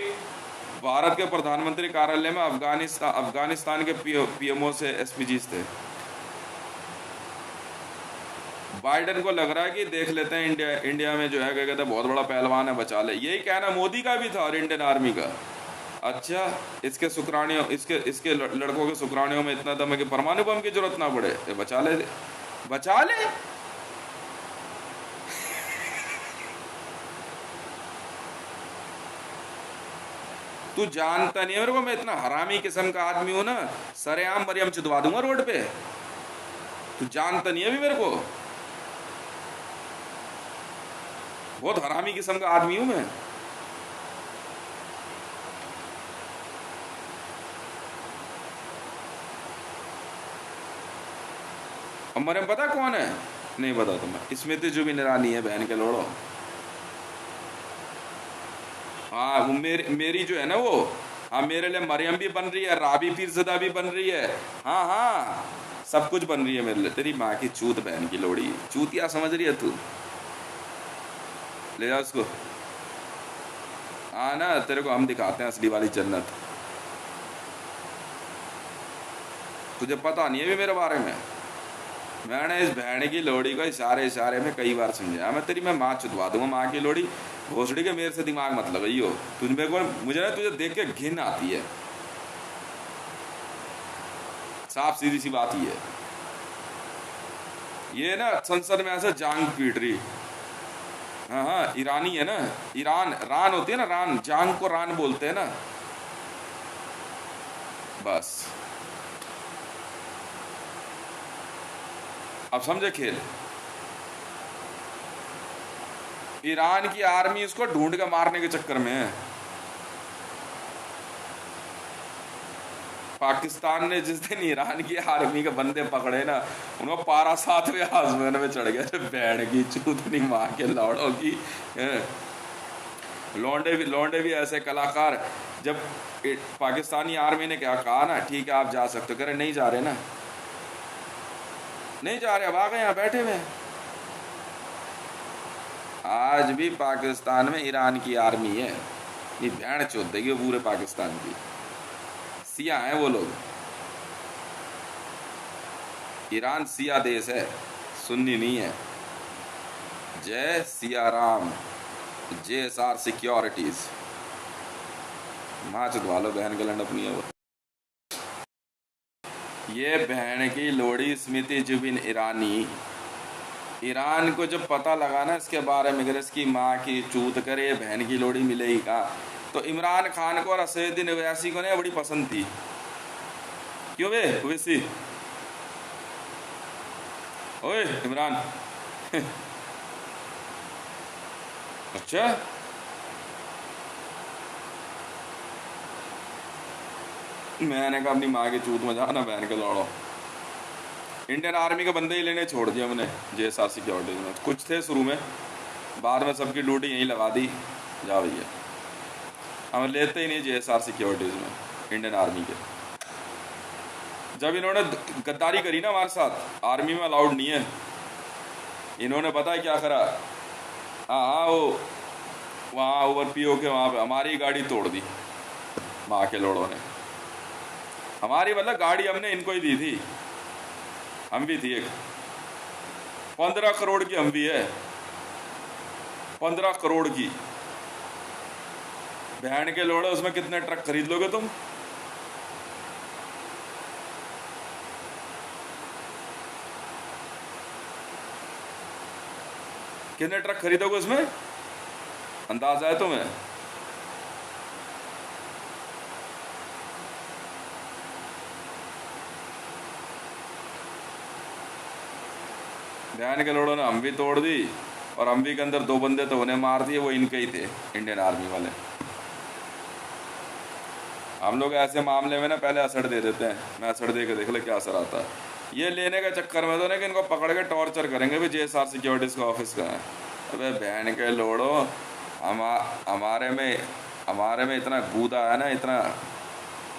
S1: भारत के प्रधानमंत्री कार्यालय में अफगानिस्तान के PMO से SPGs थे। बाइडेन को लग रहा है कि देख लेते हैं इंडिया में जो है क्या कहते हैं बहुत बड़ा पहलवान है, बचा ले, यही कहना मोदी का भी था और इंडियन आर्मी का। अच्छा, इसके शुक्राणियों, इसके लड़कों के शुक्राणियों में इतना दम है कि परमाणु बम की जरूरत ना पड़े, ये बचा ले, बचा ले। तू जानता नहीं है मेरे को, मैं इतना हरामी किस्म का आदमी हूं ना, सरेआम मरियम चुदवा दूंगा रोड पे। तू जानता नहीं है अभी मेरे को, बहुत हरामी किस्म का आदमी हूं मैं। अब मरियम पता कौन है? नहीं पता तुम्हें? स्मृति जुबिन ईरानी है, बहन के लोड़ो। हाँ, वो मेरी जो है ना वो, हाँ मेरे लिए मरियम भी बन रही है, राबी पीरज़दा भी बन रही है, हाँ हाँ सब कुछ बन रही है मेरे लिए। तेरी माँ की चूत, बहन की लोड़ी, चूतिया समझ रही है तू? ले जा उसको। हाँ ना, तेरे को हम दिखाते हैं असली वाली जन्नत। तुझे पता नहीं है भी मेरे बारे में। मैंने इस बहन की लोड़ी को इशारे में कई बार समझाया, मैं माँ चुदवा दूंगा, माँ की लोड़ी भोसड़ी के, मेरे से दिमाग मत लगाई हो। मुझे ना तुझे देख के घिन आती है, साफ सीधी सी बात ही है। ये ना संसद में ऐसे जांग पीट रही। हाँ हाँ, ईरानी है ना, रान होती है ना, रान, जांग को रान बोलते हैं ना, बस। अब समझे खेल। ईरान की आर्मी उसको ढूंढ के मारने के चक्कर में है। पाकिस्तान ने जिस दिन ईरान की आर्मी के बंदे पकड़े ना, उनको पारा 7वें आसमान में चढ़ गया। बैठ की चूतनी माँ के लौड़ों की। लौंडे भी ऐसे कलाकार। जब पाकिस्तानी आर्मी ने क्या कहा ना, ठीक है आप जा सकते हो, कह रहे नहीं जा रहे ना, नहीं जा रहे, अब आ गए यहाँ बैठे हुए। आज भी पाकिस्तान में ईरान की आर्मी है, ये भैंड चोद देगी वो पूरे पाकिस्तान की। सिया हैं वो लोग। ईरान सिया देश है, सुन्नी नहीं है। जय सिया राम, JSR सिक्योरिटीज। माँ चुदवा लो बहन के लंड अपनी है वो। ये बहन की लोड़ी स्मृति जुबिन ईरानी। ईरान को जब पता लगा ना इसके बारे में, अगर इसकी माँ की चूत करे बहन की लोड़ी मिलेगी का, तो इमरान खान को और असदुद्दीन ओवैसी को ने बड़ी पसंद थी। क्यों बे ओवैसी? ओए इमरान अच्छा, मैंने कहा अपनी माँ की चूत में जाना बहन के लौड़ो। इंडियन आर्मी के बंदे ही लेने छोड़ दिया हमने JSR सिक्योरिटीज में। कुछ थे शुरू में, बाद में सबकी ड्यूटी यहीं लगा दी, जा भैया हम लेते ही नहीं JSR सिक्योरिटीज में इंडियन आर्मी के। जब इन्होंने गद्दारी करी ना हमारे साथ, आर्मी में अलाउड नहीं है, इन्होंने पता है क्या करा? हाँ वो वहाँ OVRPO के वहाँ पे हमारी गाड़ी तोड़ दी माँ के लोड़ों ने। हमारी मतलब गाड़ी हमने इनको ही दी थी, हम भी थी एक। 15 करोड़ की हम भी है, 15 करोड़ की। बहन के लोड़े, उसमें कितने ट्रक खरीद लोगे तुम? कितने ट्रक खरीदोगे उसमें, अंदाजा है तुम्हें? ध्यान के लोड़ों ने हम भी तोड़ दी, और हम भी के अंदर 2 बंदे तो उन्हें मार दिए, वो इनके ही थे, इंडियन आर्मी वाले। हम लोग ऐसे मामले में ना पहले असड़ दे देते हैं, मैं असड़ दे के देख ले क्या असर आता है। ये लेने के चक्कर में तो ना कि इनको पकड़ के टॉर्चर करेंगे भी, JSR सिक्योरिटीज़ का ऑफिस कहाँ है। अबे बहन के लोड़ो, हमारे में इतना गूदा है ना, इतना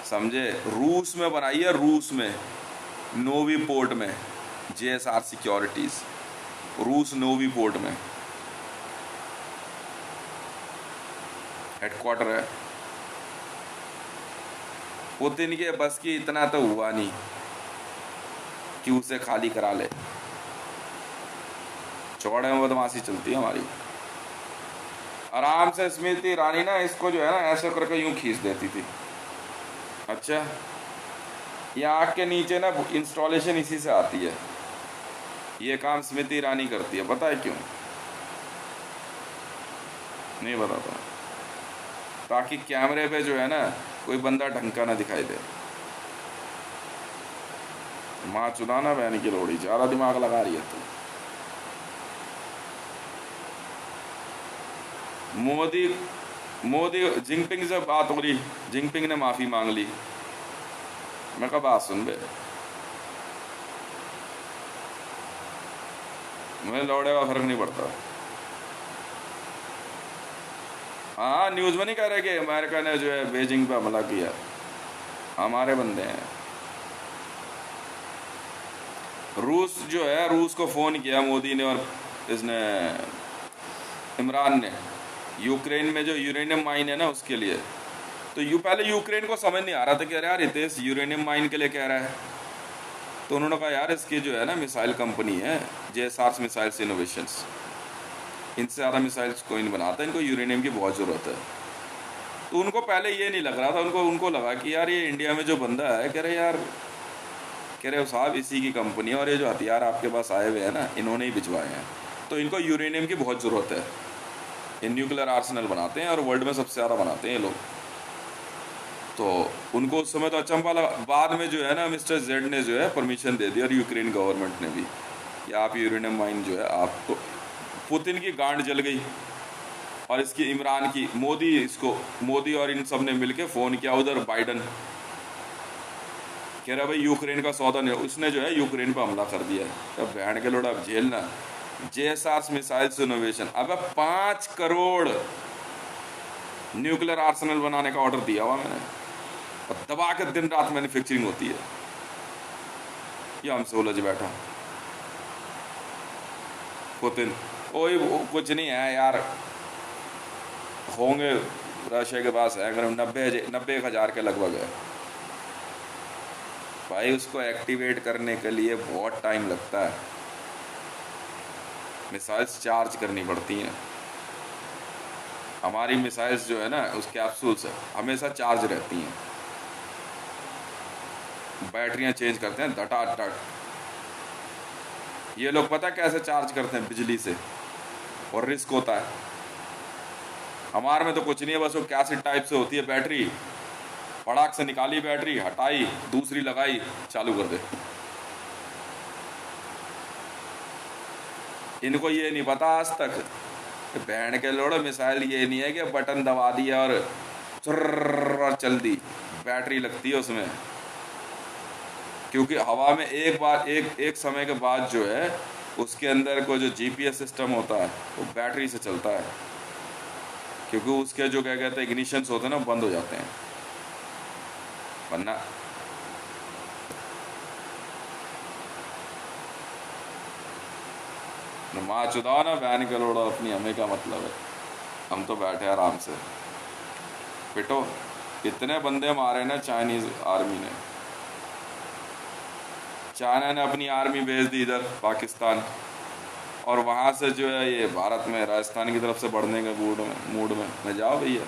S1: समझे। रूस में बनाई है, रूस में, नोवी पोर्ट में, JSR सिक्योरिटीज़, रूस नोवी पोर्ट में हेडक्वार्टर है। पुतिन के बस की इतना तो हुआ नहीं कि उसे खाली करा ले। चौड़े में बदमाशी चलती है हमारी। आराम से स्मृति ईरानी ना इसको जो है ना ऐसे करके यूं खींच देती थी। अच्छा, ये आँख के नीचे ना इंस्टॉलेशन इसी से आती है। ये काम स्मृति ईरानी करती है, पता है क्यों? नहीं बताता, ताकि कैमरे पे जो है ना कोई बंदा ढंग का ना दिखाई दे। माँ चुदाना बहन की लोड़ी, ज़्यादा दिमाग लगा रही है तू। मोदी जिनपिंग से बात हो रही, जिनपिंग ने माफ़ी मांग ली। मैं कहा बात सुन बे, मुझे लौड़े का फर्क नहीं पड़ता। हाँ, न्यूज़ में नहीं कह रहे कि अमेरिका ने जो है बीजिंग पे हमला किया, हमारे बंदे हैं। रूस जो है, रूस को फ़ोन किया मोदी ने और इसने इमरान ने, यूक्रेन में जो यूरेनियम माइन है ना उसके लिए। तो पहले यूक्रेन को समझ नहीं आ रहा था कि अरे यार इस यूरेनियम माइन के लिए कह रहा है। तो उन्होंने कहा यार इसकी जो है ना मिसाइल कंपनी है JSR मिसाइल्स इनोवेशंस, इनसे ज़्यादा मिसाइल्स कोई नहीं बनाता, इनको यूरेनियम की बहुत ज़रूरत है। तो उनको पहले ये नहीं लग रहा था, उनको लगा कि यार ये इंडिया में जो बंदा है, कह रहे साहब इसी की कंपनी है, और ये जो हथियार आपके पास आए हुए हैं ना इन्होंने ही भिजवाए हैं, तो इनको यूरेनियम की बहुत ज़रूरत है। ये न्यूक्लियर आर्सेनल बनाते हैं और वर्ल्ड में सबसे ज़्यादा बनाते हैं ये लोग। तो उनको उस समय तो अचंभा लगा। बाद में जो है ना मिस्टर जेड ने जो है परमिशन दे दी, और यूक्रेन गवर्नमेंट ने भी, या आप यूरेनियम माइन जो है आपको। पुतिन की गांड जल गई, और इसकी इमरान की, मोदी और इन सब ने मिलके फ़ोन किया उधर बाइडन, कह रहा भाई यूक्रेन का सौदा नहीं। उसने जो है यूक्रेन पर हमला कर दिया है। अब बहन के लोड़ा झेलना। JSR मिसाइल्स इनोवेशन, अब 5 करोड़ न्यूक्लियर आर्सेनल बनाने का ऑर्डर दिया हुआ मैंने, और दबा के दिन रात मैन्युफैक्चरिंग होती है। ये हमसे उलझ बैठा पुतिन। कोई कुछ नहीं है यार, होंगे रशिया के पास है अगर 90,000 के लगभग है भाई। उसको एक्टिवेट करने के लिए बहुत टाइम लगता है, मिसाइल्स चार्ज करनी पड़ती हैं। हमारी मिसाइल्स जो है ना उस कैप्सूल्स हमेशा चार्ज रहती हैं, बैटरियां चेंज करते हैं धटाधट। ये लोग पता कैसे चार्ज करते हैं? बिजली से, और रिस्क होता है। हमारे में तो कुछ नहीं है, बस वो कैसेट टाइप से होती है बैटरी, पड़ाक से निकाली बैटरी, हटाई, दूसरी लगाई, चालू कर दे। इनको ये नहीं पता आज तक, बहन के लोड़ो मिसाइल ये नहीं है कि बटन दबा दिया और चुर्र चल दी, बैटरी लगती है उसमें। क्योंकि हवा में एक समय के बाद जो है उसके अंदर को जो GPS सिस्टम होता है वो बैटरी से चलता है, क्योंकि उसके जो क्या कहते हैं इग्निशंस होते हैं ना बंद हो जाते हैं, वरना माँ चुदाओ ना बहन के लोड़ा अपनी, हमें क्या मतलब है। हम तो बैठे आराम से। पिटो, इतने बंदे मारे ना चाइनीज़ आर्मी ने। चाइना ने अपनी आर्मी भेज दी इधर पाकिस्तान, और वहाँ से जो है ये भारत में राजस्थान की तरफ से बढ़ने के मूड में जाओ भैया।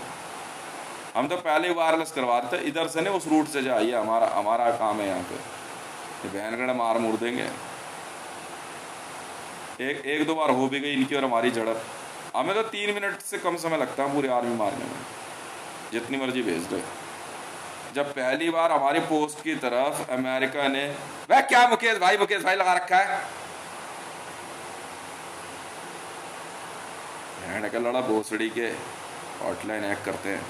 S1: हम तो पहले ही वायरलेस करवा देते, इधर से नहीं उस रूट से जाइए, हमारा काम है यहाँ पे। ये बहनगढ़ मार मुड़ देंगे। एक दो बार हो भी गई इनकी और हमारी झड़प। हमें तो 3 मिनट से कम समय लगता है पूरी आर्मी मारने में, जितनी मर्जी भेज दो। जब पहली बार हमारी पोस्ट की तरफ अमेरिका ने, वह क्या मुकेश भाई लगा रखा है, हैंड का लड़ा भोसड़ी के हॉटलाइन हैक करते हैं।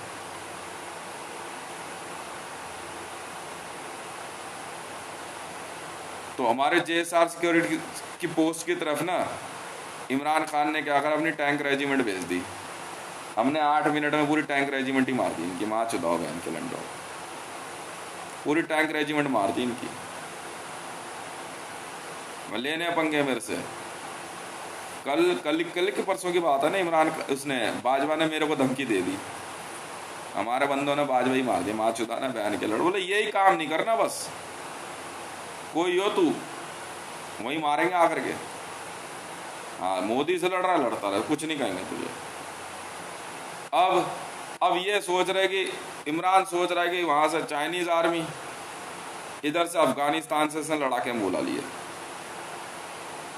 S1: तो हमारे JSR सिक्योरिटी की पोस्ट की तरफ ना इमरान खान ने क्या करा, अपनी टैंक रेजिमेंट भेज दी। हमने 8 मिनट में पूरी टैंक रेजिमेंट ही मार दी इनकी, माँ चुदाओ बहन के लंडो, पूरी टैंक रेजिमेंट मार दी इनकी। लेने पंगे मेरे से। कल के परसों की बात है ना, इमरान उसने बाजवा ने मेरे को धमकी दे दी, हमारे बंदों ने बाजवा ही मार दी, माँ चुदा ना बहन के लड़। बोले यही काम नहीं करना, बस कोई हो तू वही मारेंगे आकर के। हाँ, मोदी से लड़ रहा लड़ता रहे, कुछ नहीं कहेंगे तुझे। अब ये सोच रहे कि इमरान सोच रहा है कि वहां से चाइनीज आर्मी, इधर से अफगानिस्तान से इसने लड़ा के बोला लिए,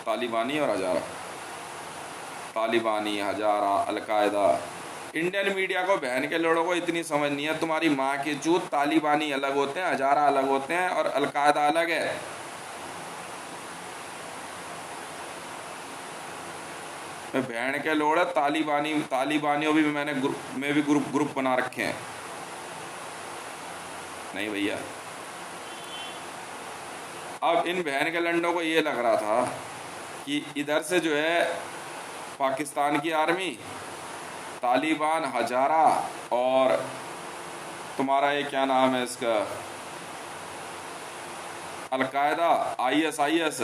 S1: तालिबानी और हजारा, तालिबानी हजारा अलकायदा। इंडियन मीडिया को बहन के लोगों को इतनी समझ नहीं है, तुम्हारी माँ की चूत। तालिबानी अलग होते हैं, हजारा अलग होते हैं और अलकायदा अलग है। बहन के लोड़ है तालिबानियों भी मैंने ग्रुप बना रखे हैं। नहीं भैया, अब इन बहन के लंडों को ये लग रहा था कि इधर से जो है पाकिस्तान की आर्मी, तालिबान, हजारा और तुम्हारा ये क्या नाम है इसका, अलकायदा, ISIS,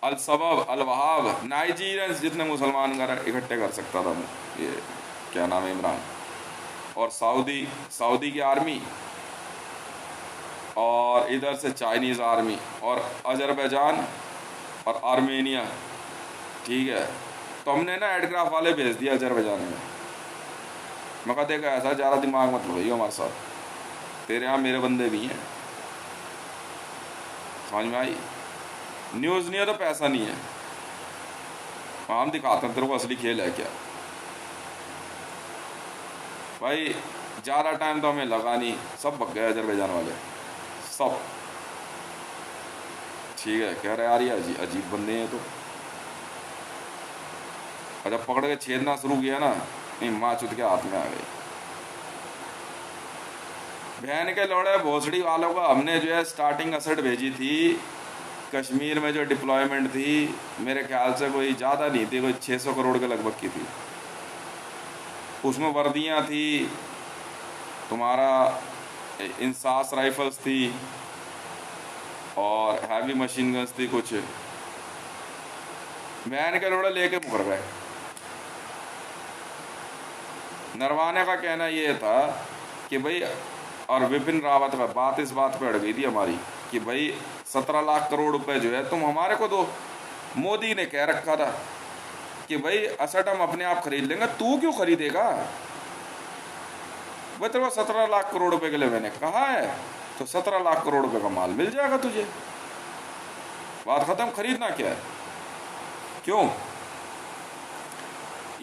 S1: अल सबब, अल वहाब, नाइजीरियंस, जितने मुसलमान इकट्ठे कर सकता था ये क्या नाम है इमरान, और सऊदी की आर्मी, और इधर से चाइनीज़ आर्मी, और अजरबैजान और आर्मेनिया। ठीक है, तो हमने ना एयरक्राफ्ट वाले भेज दिया अजरबैजान में। मैं कहा देखा ऐसा ज़्यादा दिमाग मत लगाइए हमारे साथ, तेरे यहाँ मेरे बंदे भी हैं, समझ में आई। न्यूज़ नहीं है तो पैसा नहीं है, हम दिखाते हैं तेरे को असली खेल है क्या। भाई ज़्यादा टाइम तो हमें लगा नहीं, सब भग गए अजरबैजान वाले सब। ठीक है, कह रहे यार ये अजीब बंदे हैं। तो जब पकड़ के छेदना शुरू किया ना, नहीं माँ चुत के हाथ में आ गई। बहन के लौड़े भोसड़ी वालों को हमने जो है स्टार्टिंग असट भेजी थी कश्मीर में, जो डिप्लॉयमेंट थी मेरे ख्याल से कोई ज़्यादा नहीं थी, कोई 600 करोड़ के लगभग की थी। उसमें वर्दियाँ थी, तुम्हारा इंसास राइफल्स थी और हैवी मशीन गन्स थी कुछ। बहन के लोड़े लेके मुकर गए। नरवाने का कहना ये था कि भाई, और विपिन रावत का बात इस बात पे अड़ गई थी हमारी कि भाई 17 लाख करोड़ रुपए जो है तुम हमारे को दो। मोदी ने कह रखा था कि भाई असट हम अपने आप खरीद लेंगे, तू क्यों खरीदेगा भाई, तेरे को 17 लाख करोड़ रुपए के लिए मैंने कहा है, तो 17 लाख करोड़ रुपए का माल मिल जाएगा तुझे, बात खत्म। खरीदना क्या है, क्यों?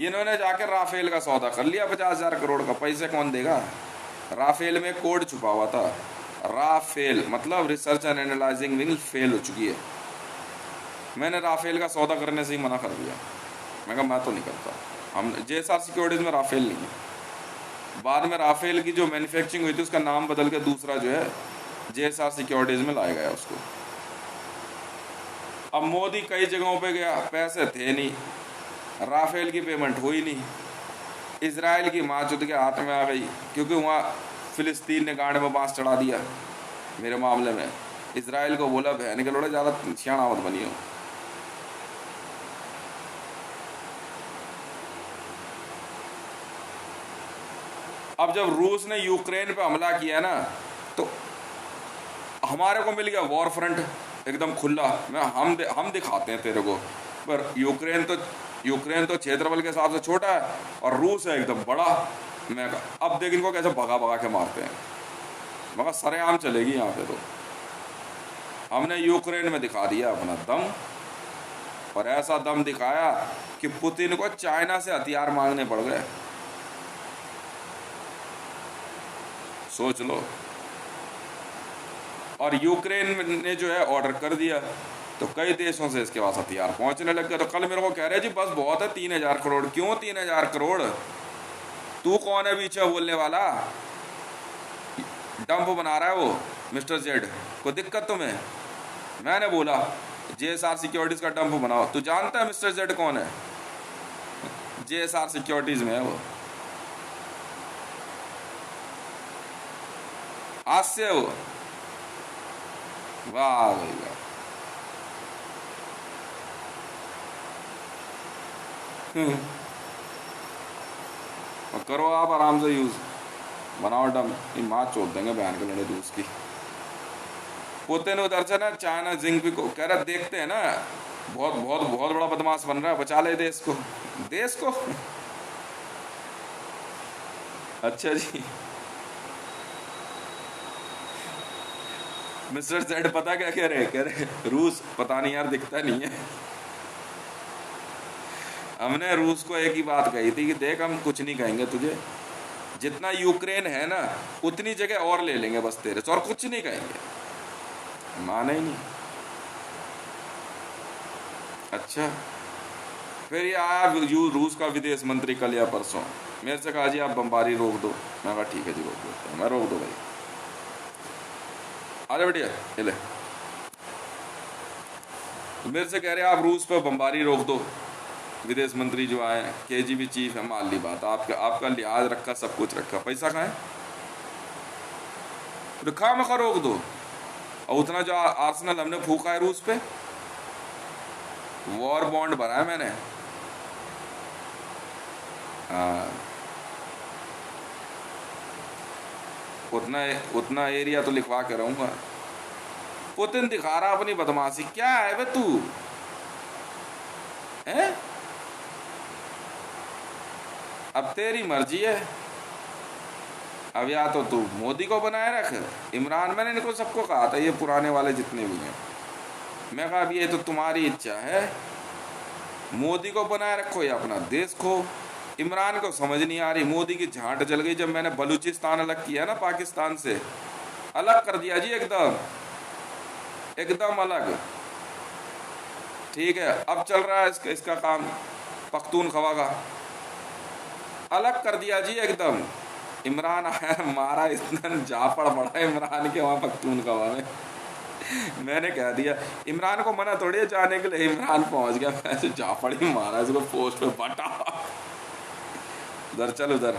S1: इन्होंने जाकर राफेल का सौदा कर लिया 50,000 करोड़ का। पैसे कौन देगा? राफेल में कोड छुपा हुआ था, राफेल मतलब research and analysing wing fail हो चुकी है। मैंने राफेल का सौदा करने से ही मना कर दिया, मैं कहा मैं तो नहीं करता। हम JSR सिक्योरिटीज़ में राफेल नहीं है। बाद में राफेल की जो मैन्युफैक्चरिंग हुई थी उसका नाम बदल के दूसरा जो है JSR सिक्योरिटीज़ में लाया गया उसको। अब मोदी कई जगहों पे गया, पैसे थे नहीं, राफेल की पेमेंट हुई नहीं, इजराइल की माचुद के हाथ में आ गई, क्योंकि वहाँ फिलिस्तीन ने गांड में बांस चढ़ा दिया मेरे मामले में। इजराइल को बोला बहन के लोड़े ज़्यादा सियाना मत बनियो। अब जब रूस ने यूक्रेन पे हमला किया ना, तो हमारे को मिल गया वॉर फ्रंट एकदम खुला। हम दिखाते हैं तेरे को, पर यूक्रेन तो क्षेत्रफल के हिसाब से छोटा है और रूस है एकदम बड़ा। मैं कहा अब देख इनको कैसे भगा भगा के मारते हैं, मगर सरेआम चलेगी यहाँ पे। तो हमने यूक्रेन में दिखा दिया अपना दम, और ऐसा दम दिखाया कि पुतिन को चाइना से हथियार मांगने पड़ गए। सोच लो। और यूक्रेन ने जो है ऑर्डर कर दिया, तो कई देशों से इसके पास हथियार पहुंचने लग गए। तो कल मेरे को कह रहे जी बस बहुत है 3000 करोड़। क्यों 3000 करोड़? तू कौन है बीच में बोलने वाला? डंप बना रहा है वो मिस्टर जेड, को दिक्कत तुम्हें? मैंने बोला JSR सिक्योरिटीज का डंप बनाओ। तू जानता है मिस्टर जेड कौन है? JSR सिक्योरिटीज में है वो, आज से वो। वाह भाई वाह। और करो आप आराम से यूज, बनाओ डम। माँ चोद देंगे बयान के लड़े रूस की। पुतिन उधर से ना चाइना जिंगपी को कह रहा देखते हैं ना, बहुत बहुत बहुत बड़ा बदमाश बन रहा है, बचा ले देश को। देश को? अच्छा जी। मिस्टर जेड पता क्या कह रहे रूस पता नहीं यार, दिखता नहीं है। हमने रूस को एक ही बात कही थी कि देख हम कुछ नहीं कहेंगे तुझे, जितना यूक्रेन है ना उतनी जगह और ले लेंगे बस तेरे से, और कुछ नहीं कहेंगे। माने ही नहीं। अच्छा, फिर ये आया रूस का विदेश मंत्री कल या परसों, मेरे से कहा जी आप बमबारी रोक दो। मैं कहा ठीक है जी रोक देता हूँ मैं, रोक दो भाई। अरे बढ़िया ये ले। तो मेरे से कह रहे आप रूस पे बमबारी रोक दो। विदेश मंत्री जो आए हैं, KGB चीफ है, मान ली बात, आपका लिहाज रखा, सब कुछ रखा, पैसा कहाँ है? रखा मखा रोक दो। और उतना जो आर्सेनल हमने फूका है रूस पे, वॉर बॉन्ड भरा है मैंने। हाँ, उतना एरिया तो लिखवा के रहूंगा। पुतिन दिखा रहा अपनी बदमाशी। क्या है बे तू है? अब तेरी मर्जी है। अब या तो तू मोदी को बनाए रख, इमरान, मैंने इनको सबको कहा था, ये पुराने वाले जितने भी हैं, मैं कहा अब ये तो तुम्हारी इच्छा है, मोदी को बनाए रखो या अपना देश खो। इमरान को समझ नहीं आ रही, मोदी की झांट जल गई जब मैंने बलूचिस्तान अलग किया ना पाकिस्तान से, अलग कर दिया जी एकदम एकदम अलग। ठीक है, अब चल रहा है इसका काम पख्तूनख्वा का, अलग कर दिया जी एकदम। इमरान आया मारा, इतना जापड़ पड़ा इमरान के वहाँ पख्तूनख्वा में। मैंने कह दिया इमरान को मना थोड़ी है जाने के लिए, इमरान पहुंच गया, ऐसे जापड़ ही मारा इसको पोस्ट पे बटा। उधर चल उधर,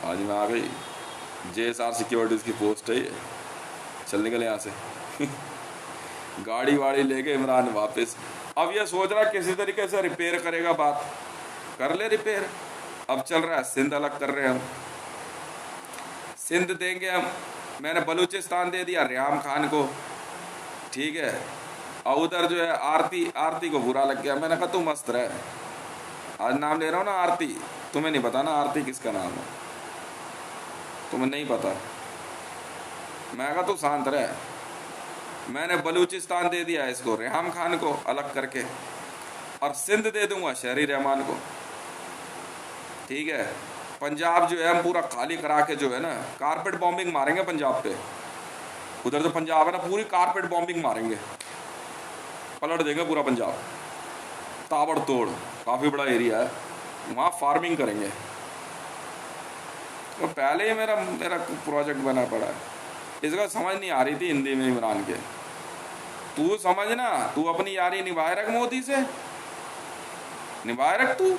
S1: आज मैं आ गई। JSR सिक्योरिटीज की पोस्ट है ये, चल निकल यहाँ से। गाड़ी वाड़ी लेके इमरान वापस। अब ये सोच रहा किसी तरीके से रिपेयर करेगा, बात कर ले रिपेयर। अब चल रहा है सिंध अलग कर रहे हैं हम, सिंध देंगे हम। मैंने बलूचिस्तान दे दिया रियाम खान को, ठीक है। और उधर जो है आरती को बुरा लग गया। मैंने कहा तू मस्त रहे, आज नाम ले रहा हूँ ना आरती, तुम्हें नहीं पता ना आरती किसका नाम है, तुम्हें नहीं पता। मैं कहा तू शांत रहे। मैंने बलूचिस्तान दे दिया इसको रेहाम खान को अलग करके, और सिंध दे दूंगा शहरी रहमान को, ठीक है। पंजाब जो है हम पूरा खाली करा के जो है ना कारपेट बॉम्बिंग मारेंगे पंजाब पे। उधर तो पंजाब है ना, पूरी कारपेट बॉम्बिंग मारेंगे, पलट देंगे पूरा पंजाब ताबड़तोड़। काफ़ी बड़ा एरिया है वहाँ, फार्मिंग करेंगे। तो पहले ही मेरा प्रोजेक्ट बना पड़ा है, इसका समझ नहीं आ रही थी हिंदी में इमरान के। तू समझना, तू अपनी यारी निभाए रख मोदी से, निभाए रख तू।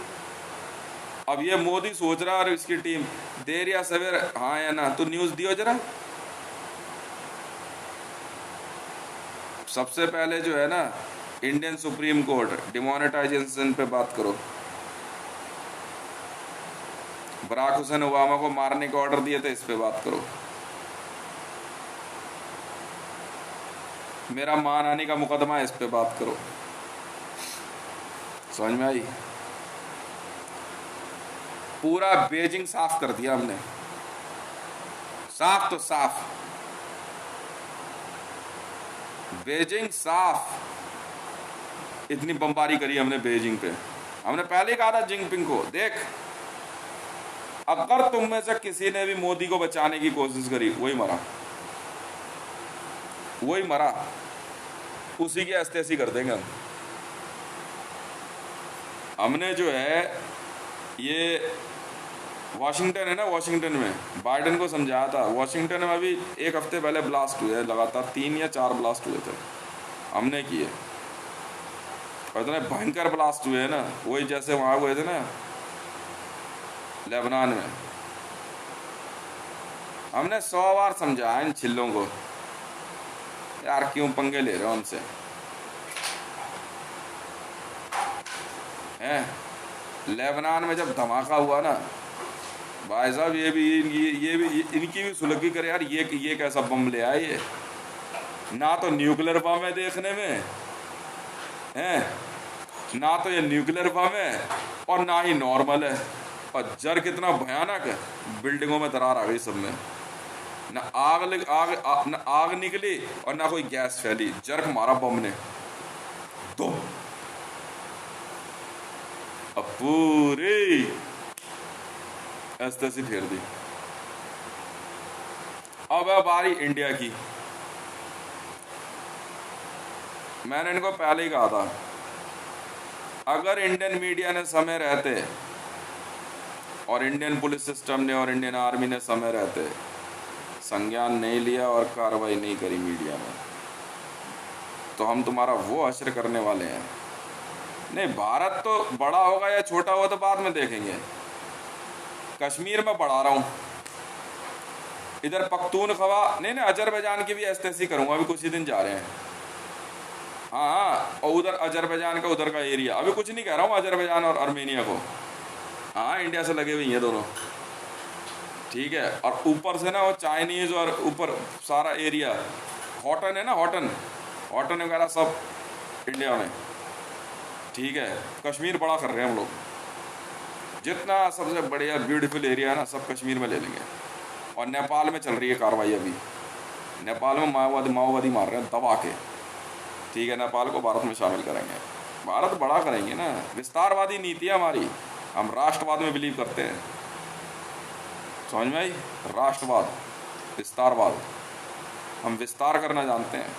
S1: अब ये मोदी सोच रहा है और इसकी टीम देर या सवेर, हाँ या ना, तो न्यूज़ दियो जरा। सबसे पहले जो है ना इंडियन सुप्रीम कोर्ट डिमोनेटाइजेशन पे बात करो। बराक हुसैन ओबामा को मारने के ऑर्डर दिए थे, इस पे बात करो। मेरा मानहानि का मुकदमा है, इस पे बात करो। समझ में आई? पूरा बेजिंग साफ कर दिया हमने, साफ तो साफ, बेजिंग साफ। इतनी बमबारी करी हमने बीजिंग पे। हमने पहले ही कहा था जिनपिंग को, देख अगर तुम में से किसी ने भी मोदी को बचाने की कोशिश करी, वही मरा, वही मरा, उसी की अस्तेसी कर देंगे हम। हमने जो है ये वाशिंगटन है ना, वाशिंगटन में बाइडेन को समझाया था। वाशिंगटन में अभी एक हफ्ते पहले ब्लास्ट हुए, लगातार 3 या 4 ब्लास्ट हुए थे, हमने किए। और इतने भयंकर ब्लास्ट हुए हैं ना, वही जैसे वहाँ हुए थे ना लेबनान में। हमने 100 बार समझाया इन छिल्लों को, यार क्यों पंगे ले रहे हो उनसे, हैं। लेबनान में जब धमाका हुआ ना भाई साहब, ये भी इनकी भी सुलगी करे यार, ये कैसा बम ले आए ये। ना तो न्यूक्लियर बम है देखने में, हैं, ना तो ये न्यूक्लियर बम है और ना ही नॉर्मल है। और जर कितना भयानक है, बिल्डिंगों में दरार आ गई सब में, ना आग निकली और ना कोई गैस फैली, जर्क मारा बम ने तो अब पूरी ऐसे फेर दी। अब है बारी इंडिया की। मैंने इनको पहले ही कहा था, अगर इंडियन मीडिया ने समय रहते और इंडियन पुलिस सिस्टम ने और इंडियन आर्मी ने समय रहते संज्ञान नहीं लिया और कार्रवाई नहीं करी मीडिया में, तो हम तुम्हारा वो हश्र करने वाले हैं। नहीं, भारत तो बड़ा होगा या छोटा होगा तो बाद में देखेंगे। कश्मीर में बढ़ा रहा हूँ, इधर पख्तूनख्वा नहीं, अजरबैजान की भी ऐसी करूँगा, अभी कुछ ही दिन जा रहे हैं। हाँ, और उधर अजरबैजान का उधर का एरिया, अभी कुछ नहीं कह रहा हूँ अजरबैजान और आर्मेनिया को, हाँ इंडिया से लगे हुई हैं दोनों, ठीक है। और ऊपर से ना वो चाइनीज़ और ऊपर सारा एरिया हॉटन है ना, हॉटन वगैरह सब इंडिया में, ठीक है। कश्मीर बड़ा कर रहे हैं हम लोग, जितना सबसे बढ़िया ब्यूटीफुल एरिया है ना सब कश्मीर में ले लेंगे। और नेपाल में चल रही है कार्रवाई अभी, नेपाल में माओवादी मार रहे हैं दबा के, ठीक है। नेपाल को भारत में शामिल करेंगे, भारत बड़ा करेंगे ना। विस्तारवादी नीति है हमारी, हम राष्ट्रवाद में बिलीव करते हैं, समझ में आई? राष्ट्रवाद, विस्तारवाद, हम विस्तार करना जानते हैं।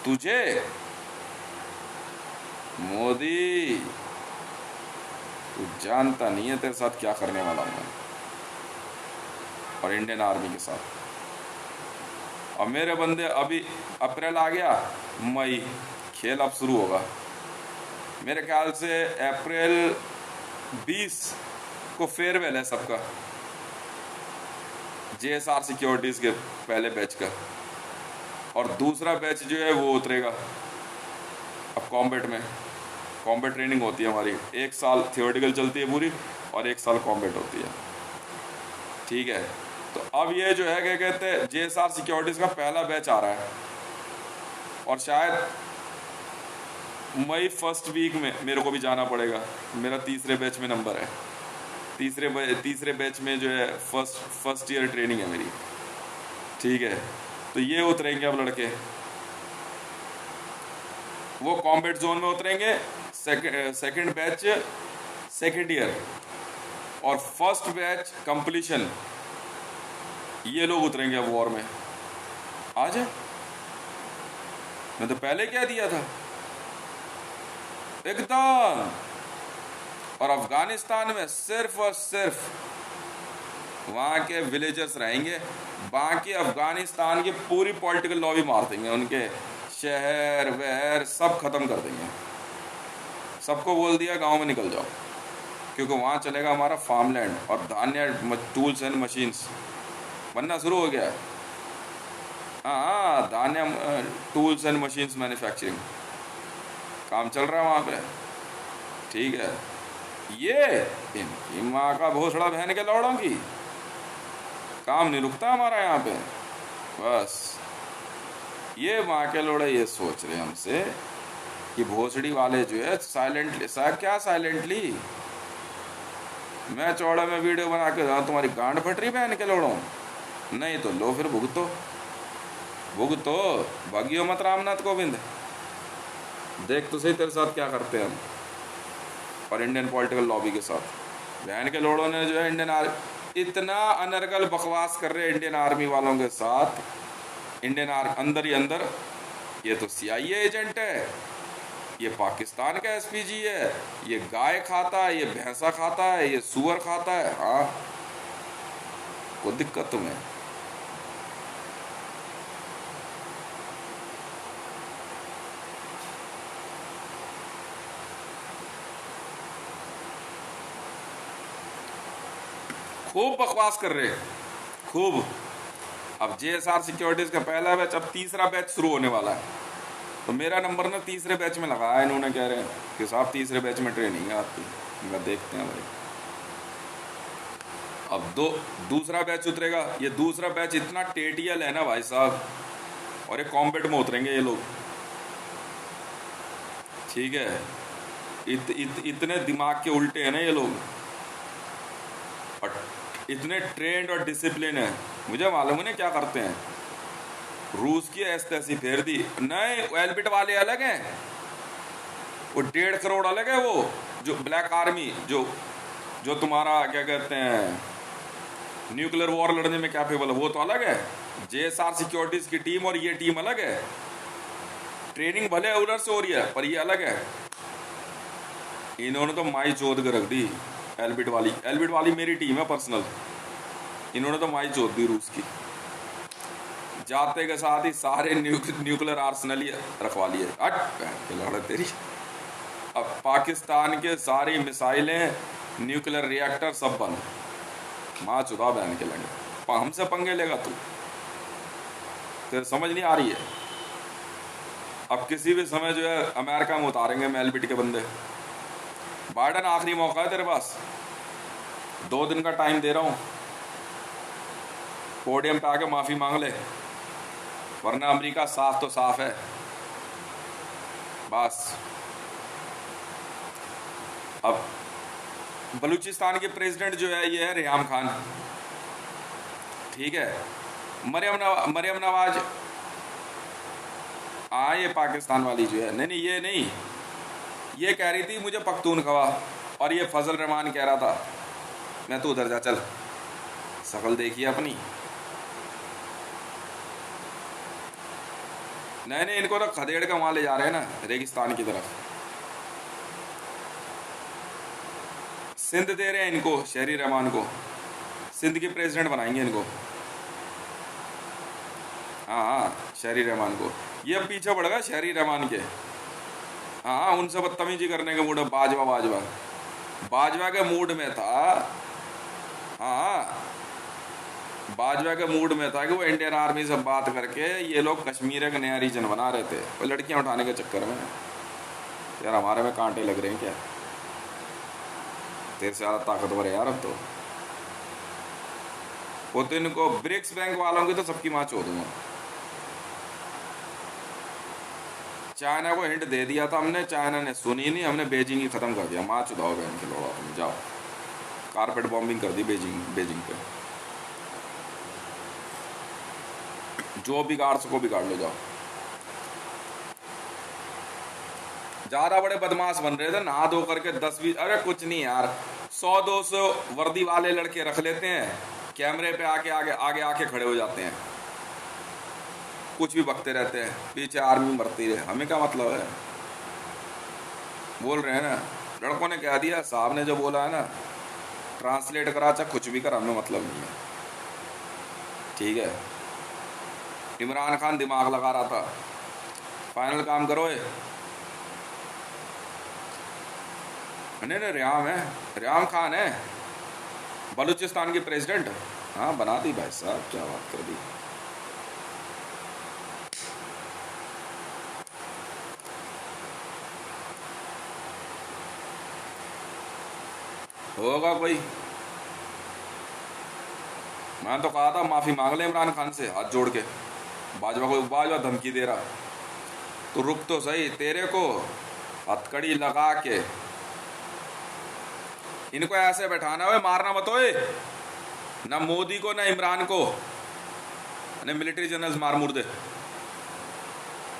S1: तुझे मोदी, तू जानता नहीं है तेरे साथ क्या करने वाला हूं मैं, और इंडियन आर्मी के साथ। और मेरे बंदे, अभी अप्रैल आ गया, मई, खेल अब शुरू होगा मेरे ख्याल से। अप्रैल 20 को फेयरवेल है सबका, JSR सिक्योरिटीज के पहले बैच का, और दूसरा बैच जो है वो उतरेगा अब कॉम्बैट में। कॉम्बैट ट्रेनिंग होती है हमारी, 1 साल थियोरेटिकल चलती है पूरी और 1 साल कॉम्बैट होती है, ठीक है। तो अब ये जो है क्या कहते हैं, JSR सिक्योरिटीज का पहला बैच आ रहा है, और शायद मई फर्स्ट वीक में मेरे को भी जाना पड़ेगा। मेरा तीसरे बैच में नंबर है, तीसरे बैच में जो है फर्स्ट ईयर ट्रेनिंग है मेरी, ठीक है। तो ये उतरेंगे अब लड़के, वो कॉम्बैट जोन में उतरेंगे। सेकंड बैच सेकंड ईयर, और फर्स्ट बैच कंप्लीशन, ये लोग उतरेंगे अब वॉर में। आ जाए, मैं तो पहले क्या दिया था एकदम। और अफगानिस्तान में सिर्फ और सिर्फ वहाँ के विलेजर्स रहेंगे, बाकी अफगानिस्तान की पूरी पॉलिटिकल लॉबी मार देंगे, उनके शहर वहर सब खत्म कर देंगे। सबको बोल दिया गांव में निकल जाओ, क्योंकि वहाँ चलेगा हमारा फार्मलैंड और धान्य टूल्स एंड मशीन्स बनना शुरू हो गया है। हाँ, धान्य टूल्स एंड मशीन्स मैन्युफैक्चरिंग काम चल रहा है वहाँ पे, ठीक है। ये इनकी माँ का भोसड़ा बहन के लौड़ों की काम नहीं रुकता हमारा यहाँ पे। बस ये माँ के लोड़े ये सोच रहे हैं हमसे कि भोसड़ी वाले जो है साइलेंटली, क्या साइलेंटली, मैं चौड़े में वीडियो बना के जाऊँ तुम्हारी गांड फट रही बहन के लोड़ों, नहीं तो लो फिर भुगतो भगियो मत रामनाथ कोविंद, देख तो सही तेरे साथ क्या करते हैं हम और इंडियन पॉलिटिकल लॉबी के साथ। बहन के लोड़ों ने जो है इंडियन आर्मी इतना अनर्गल बकवास कर रहे हैं इंडियन आर्मी वालों के साथ। इंडियन आर्मी अंदर ही अंदर ये तो CIA एजेंट है, ये पाकिस्तान का SPG है, ये गाय खाता है, ये भैंसा खाता है, ये सुअर खाता है। हाँ, कोई दिक्कत तुम्हें? खूब बकवास कर रहे हैं, खूब। अब JSR सिक्योरिटीज का पहला बैच, अब तीसरा बैच शुरू होने वाला है, तो मेरा नंबर ना तीसरे बैच में लगा है। इन्होंने कह रहे हैं कि साहब तीसरे बैच में ट्रेनिंग है आपकी। मैं देखते हैं भाई, अब दूसरा बैच उतरेगा। ये दूसरा बैच इतना टेटियल है ना भाई साहब, और ये कॉम्बैट में उतरेंगे ये लोग, ठीक है। इतने दिमाग के उल्टे हैं ना ये लोग, और इतने ट्रेंड और डिसिप्लिन है। मुझे मालूम है क्या करते हैं। रूस की ऐसी फेर दी नहीं, एलबिट वाले अलग हैं, वो 1.5 करोड़ अलग है। वो जो ब्लैक आर्मी जो तुम्हारा क्या कहते हैं न्यूक्लियर वॉर लड़ने में कैपेबल है, वो तो अलग है। JSR सिक्योरिटीज की टीम और ये टीम अलग है। ट्रेनिंग भले उधर से हो रही है, पर ये अलग है। इन्होंने तो माई चोद के रख दी एलबिट वाली मेरी टीम है पर्सनल। इन्होंने तो माई चोद दी रूस की, जाते के साथ ही सारे न्यूक्लियर आर्सेनल ही रखवा लिए। लड़ तेरी। अब पाकिस्तान के सारी मिसाइलें, न्यूक्लियर रिएक्टर सब बंद। माँ चुदा बहन के लगे, हमसे पंगे लेगा तू? तेरे समझ नहीं आ रही है? अब किसी भी समय जो है अमेरिका में उतारेंगे एलबिट के बंदे। बाइडन आखिरी मौका है तेरे पास, 2 दिन का टाइम दे रहा हूं, पोडियम पे आके माफी मांग ले, वरना अमेरिका साफ तो साफ है बस। अब बलूचिस्तान के प्रेसिडेंट जो है ये है रेहाम खान, ठीक है। मरियम नवाज, हाँ ये पाकिस्तान वाली जो है, नहीं ये नहीं, ये कह रही थी मुझे पख्तूनख्वा, और ये फजल रहमान कह रहा था मैं तो उधर जा, चल शकल देखिए अपनी। नहीं इनको तो खदेड़ के वहां ले जा रहे हैं ना, रेगिस्तान की तरफ। सिंध दे रहे हैं इनको, शहरी रहमान को सिंध के प्रेसिडेंट बनाएंगे इनको। हाँ शहरी रहमान को, ये पीछे पड़ गया शहरी रहमान के। हाँ उनसे बदतमीजी करने के मूड में, बाजवा के मूड में था। हाँ बाजवा के मूड में था कि वो इंडियन आर्मी से बात करके ये लोग कश्मीर का नया रीजन बना रहे थे, वो लड़कियां उठाने के चक्कर में। यार हमारे में कांटे लग रहे हैं क्या? तेरे से ज़्यादा ताकतवर है यार अब तो। वो तो इनको ब्रिक्स बैंक वालों की तो सबकी माँ चो दूंगा। चाइना को हिंट दे दिया था हमने, चाइना ने सुनी नहीं, हमने बेजिंग ही खत्म कर दिया। माँ चुदाओ बहन के लोग, तुम जाओ। कारपेट बॉम्बिंग कर दी बेजिंग पे। जो बिगाड़ सको बिगाड़ लो, जाओ। ज्यादा बड़े बदमाश बन रहे थे, नहा धो करके 10-20, अरे कुछ नहीं यार, 100-200 वर्दी वाले लड़के रख लेते हैं, कैमरे पे आगे आके खड़े हो जाते हैं, कुछ भी बकते रहते हैं, पीछे आर्मी मरती रहे, हमें क्या मतलब है? बोल रहे हैं ना, लड़कों ने कह दिया, साहब ने जो बोला है ना, ट्रांसलेट करा चाहे कुछ भी कर, हमें मतलब नहीं है, ठीक है। इमरान खान दिमाग लगा रहा था, फाइनल काम करो। नहीं रेहाम खान है बलूचिस्तान की प्रेसिडेंट। हाँ बना दी भाई साहब, क्या बात कर दी। होगा कोई, मैं तो कहा था माफी मांग ले इमरान खान से हाथ जोड़ के। बाजवा धमकी दे रहा, तो रुक तो सही, तेरे को हथकड़ी लगा के इनको ऐसे बैठाना है, मारना मत होए, ना मोदी को ना इमरान को, ना मिलिट्री जनरल्स मार मुर दे।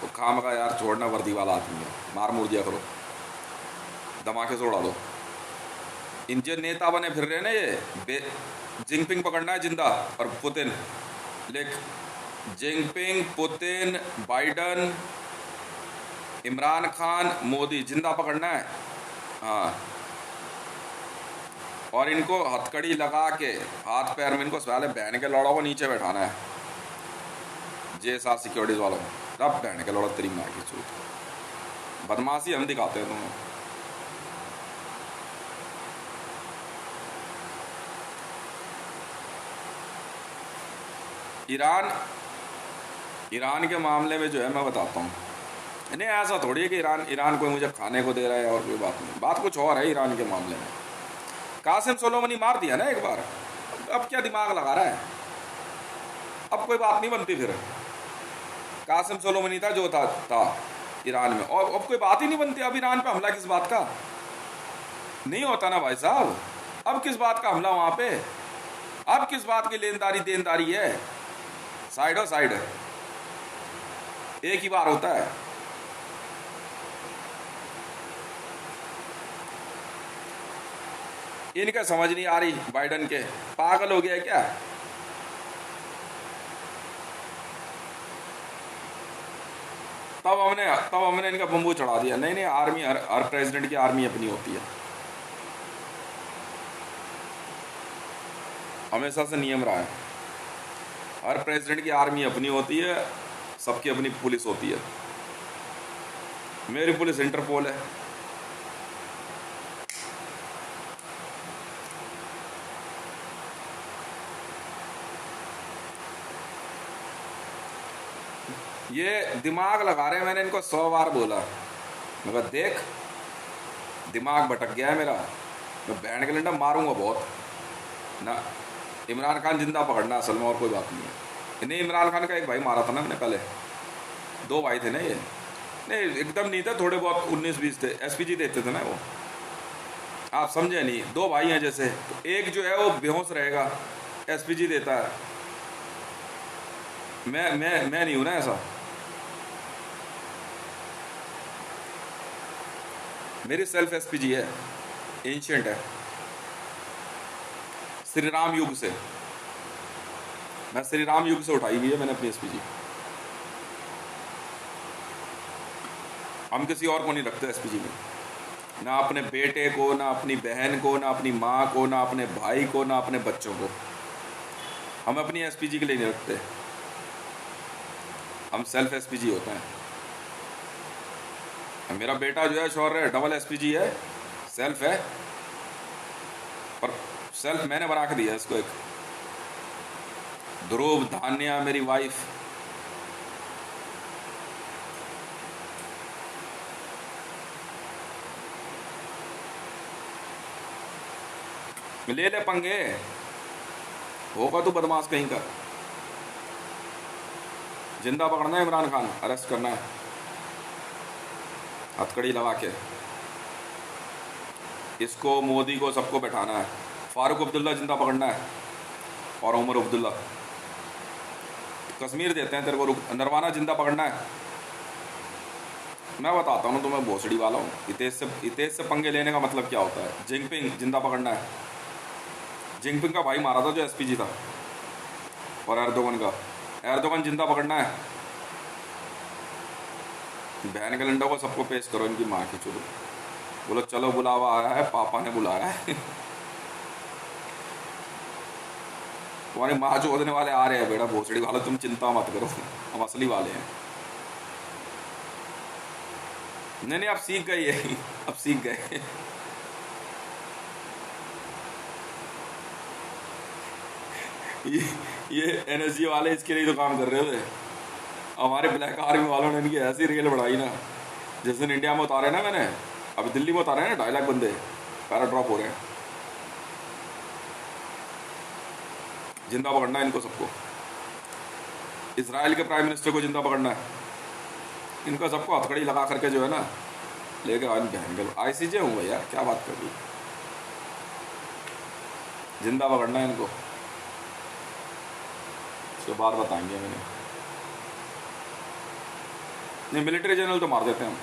S1: तो काम का यार छोड़ना, वर्दी वाला आदमी है, मार मुर दिया करो, धमाके से उड़ा दो। इनके नेता बने फिर रहे ना ये, जिनपिंग पकड़ना है जिंदा, और पुतिन लिख, Jinping, Putin, Biden, Imran Khan, Modi, जिंदा पकड़ना है। हाँ, और इनको हथकड़ी लगा के हाथ पैर में इनको साले बहन के लौड़ों को नीचे बैठाना है, जे सिक्योरिटीज वालों को। तब बहन के लौड़ा तेरी माँ की चूत, बदमाशी हम दिखाते हैं तुम्हें। ईरान के मामले में जो है मैं बताता हूँ, नहीं ऐसा थोड़ी है कि ईरान कोई मुझे खाने को दे रहा है और कोई बात नहीं, बात कुछ और है ईरान के मामले में। कासिम सोलोमनी मार दिया ना एक बार, अब क्या दिमाग लगा रहा है, अब कोई बात नहीं बनती फिर। कासिम सोलोमनी था जो था ईरान में, और अब कोई बात ही नहीं बनती। अब ईरान पे हमला किस बात का नहीं होता ना भाई साहब, अब किस बात का हमला वहां पे, अब किस बात की लेनदारी देनदारी है, साइड हो साइड, एक ही बार होता है। इनका समझ नहीं आ रही, बाइडन के पागल हो गया है क्या। तब हमने इनका बम्बू चढ़ा दिया। नहीं नहीं, आर्मी, हर प्रेसिडेंट की आर्मी अपनी होती है, हमेशा से नियम रहा है। हर प्रेसिडेंट की आर्मी अपनी होती है, सबकी अपनी पुलिस होती है। मेरी पुलिस इंटरपोल है। ये दिमाग लगा रहे हैं, मैंने इनको 100 बार बोला, मगर देख दिमाग भटक गया है मेरा, मैं बहन के लंडा मारूंगा बहुत ना। इमरान खान जिंदा पकड़ना असल में, और कोई बात नहीं है। नहीं, इमरान खान का एक भाई मारा था ना मैंने पहले, 2 भाई थे ना ये, नहीं एकदम नहीं थे, थोड़े बहुत 19-20 थे, एसपीजी देते थे ना वो, आप समझे नहीं। 2 भाई हैं जैसे, तो एक जो है वो बेहोश रहेगा, एसपीजी देता है। मैं नहीं हूं ना ऐसा, मेरी सेल्फ एसपीजी है, एंशियंट है, श्री राम युग से, मैं श्री राम युग से उठाई हुई है मैंने अपनी एसपीजी। हम किसी और को नहीं रखते एसपीजी में, ना अपने बेटे को, ना अपनी बहन को, ना अपनी माँ को, ना अपने भाई को, ना अपने बच्चों को। हम अपनी एसपीजी के लिए नहीं रखते, हम सेल्फ एसपीजी होते हैं। मेरा बेटा जो है शौर्य डबल एसपीजी है, सेल्फ है, और सेल्फ मैंने बना के दिया इसको। एक ध्रुव, धान्या मेरी वाइफ, ले ले पंगे, होगा तू बदमाश कहीं का। जिंदा पकड़ना है इमरान खान, अरेस्ट करना है हथकड़ी लगा के, इसको, मोदी को, सबको बैठाना है। फारूक अब्दुल्ला जिंदा पकड़ना है, और उमर अब्दुल्ला। कश्मीर देते हैं तेरे को, नरवाना जिंदा पकड़ना है। मैं बताता हूँ तुम्हें, भोसड़ी वाला हूँ। हितेश से पंगे लेने का मतलब क्या होता है। जिनपिंग जिंदा पकड़ना है, जिनपिंग का भाई मारा था जो एसपीजी था, और एर्दोगन जिंदा पकड़ना है। बहन के लंडा को सबको पेश करो इनकी माँ की चुरो, बोलो चलो बुलावा आया है, पापा ने बुलाया है। तुम्हारी माँ चोदने वाले आ रहे हैं बेटा, भोसड़ी वाले, तुम चिंता मत करो, हम असली वाले हैं। नहीं, आप सीख गए ये, अब सीख गए। ये एनएसजी वाले इसके लिए तो काम कर रहे थे। हमारे ब्लैक आर्मी वालों ने इनकी ऐसी रेल बढ़ाई ना, जिस दिन इंडिया में उतारे ना मैंने, अभी दिल्ली में उतारे ना 2.5 लाख बंदे पैरा ड्रॉप हो रहे हैं। जिंदा पकड़ना है इनको सबको। इसराइल के प्राइम मिनिस्टर को जिंदा पकड़ना है, इनका सबको हथकड़ी लगा करके जो है ना लेके बहन आईसीजे हूँ भैया, क्या बात कर रही। जिंदा पकड़ना है इनको, उसके बाद बताएंगे मैंने। ये मिलिट्री जनरल तो मार देते हैं हम।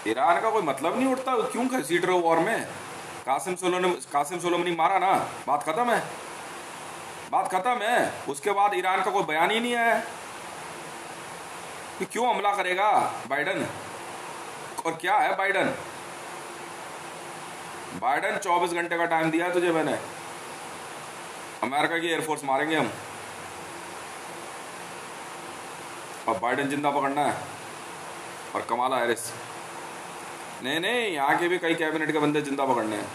S1: ईरान का कोई मतलब नहीं उठता, क्यों घसीट रहे हो वॉर में? कासिम सोलेमनी मारा ना, बात खत्म है, बात खत्म है। उसके बाद ईरान का कोई बयान ही नहीं आया कि क्यों हमला करेगा बाइडन। और क्या है बाइडन? 24 घंटे का टाइम दिया है तुझे मैंने, अमेरिका की एयरफोर्स मारेंगे हम। अब बाइडन जिंदा पकड़ना है और कमाला हैरिस, नहीं नहीं, यहाँ के भी कई कैबिनेट के बंदे जिंदा पकड़ने हैं।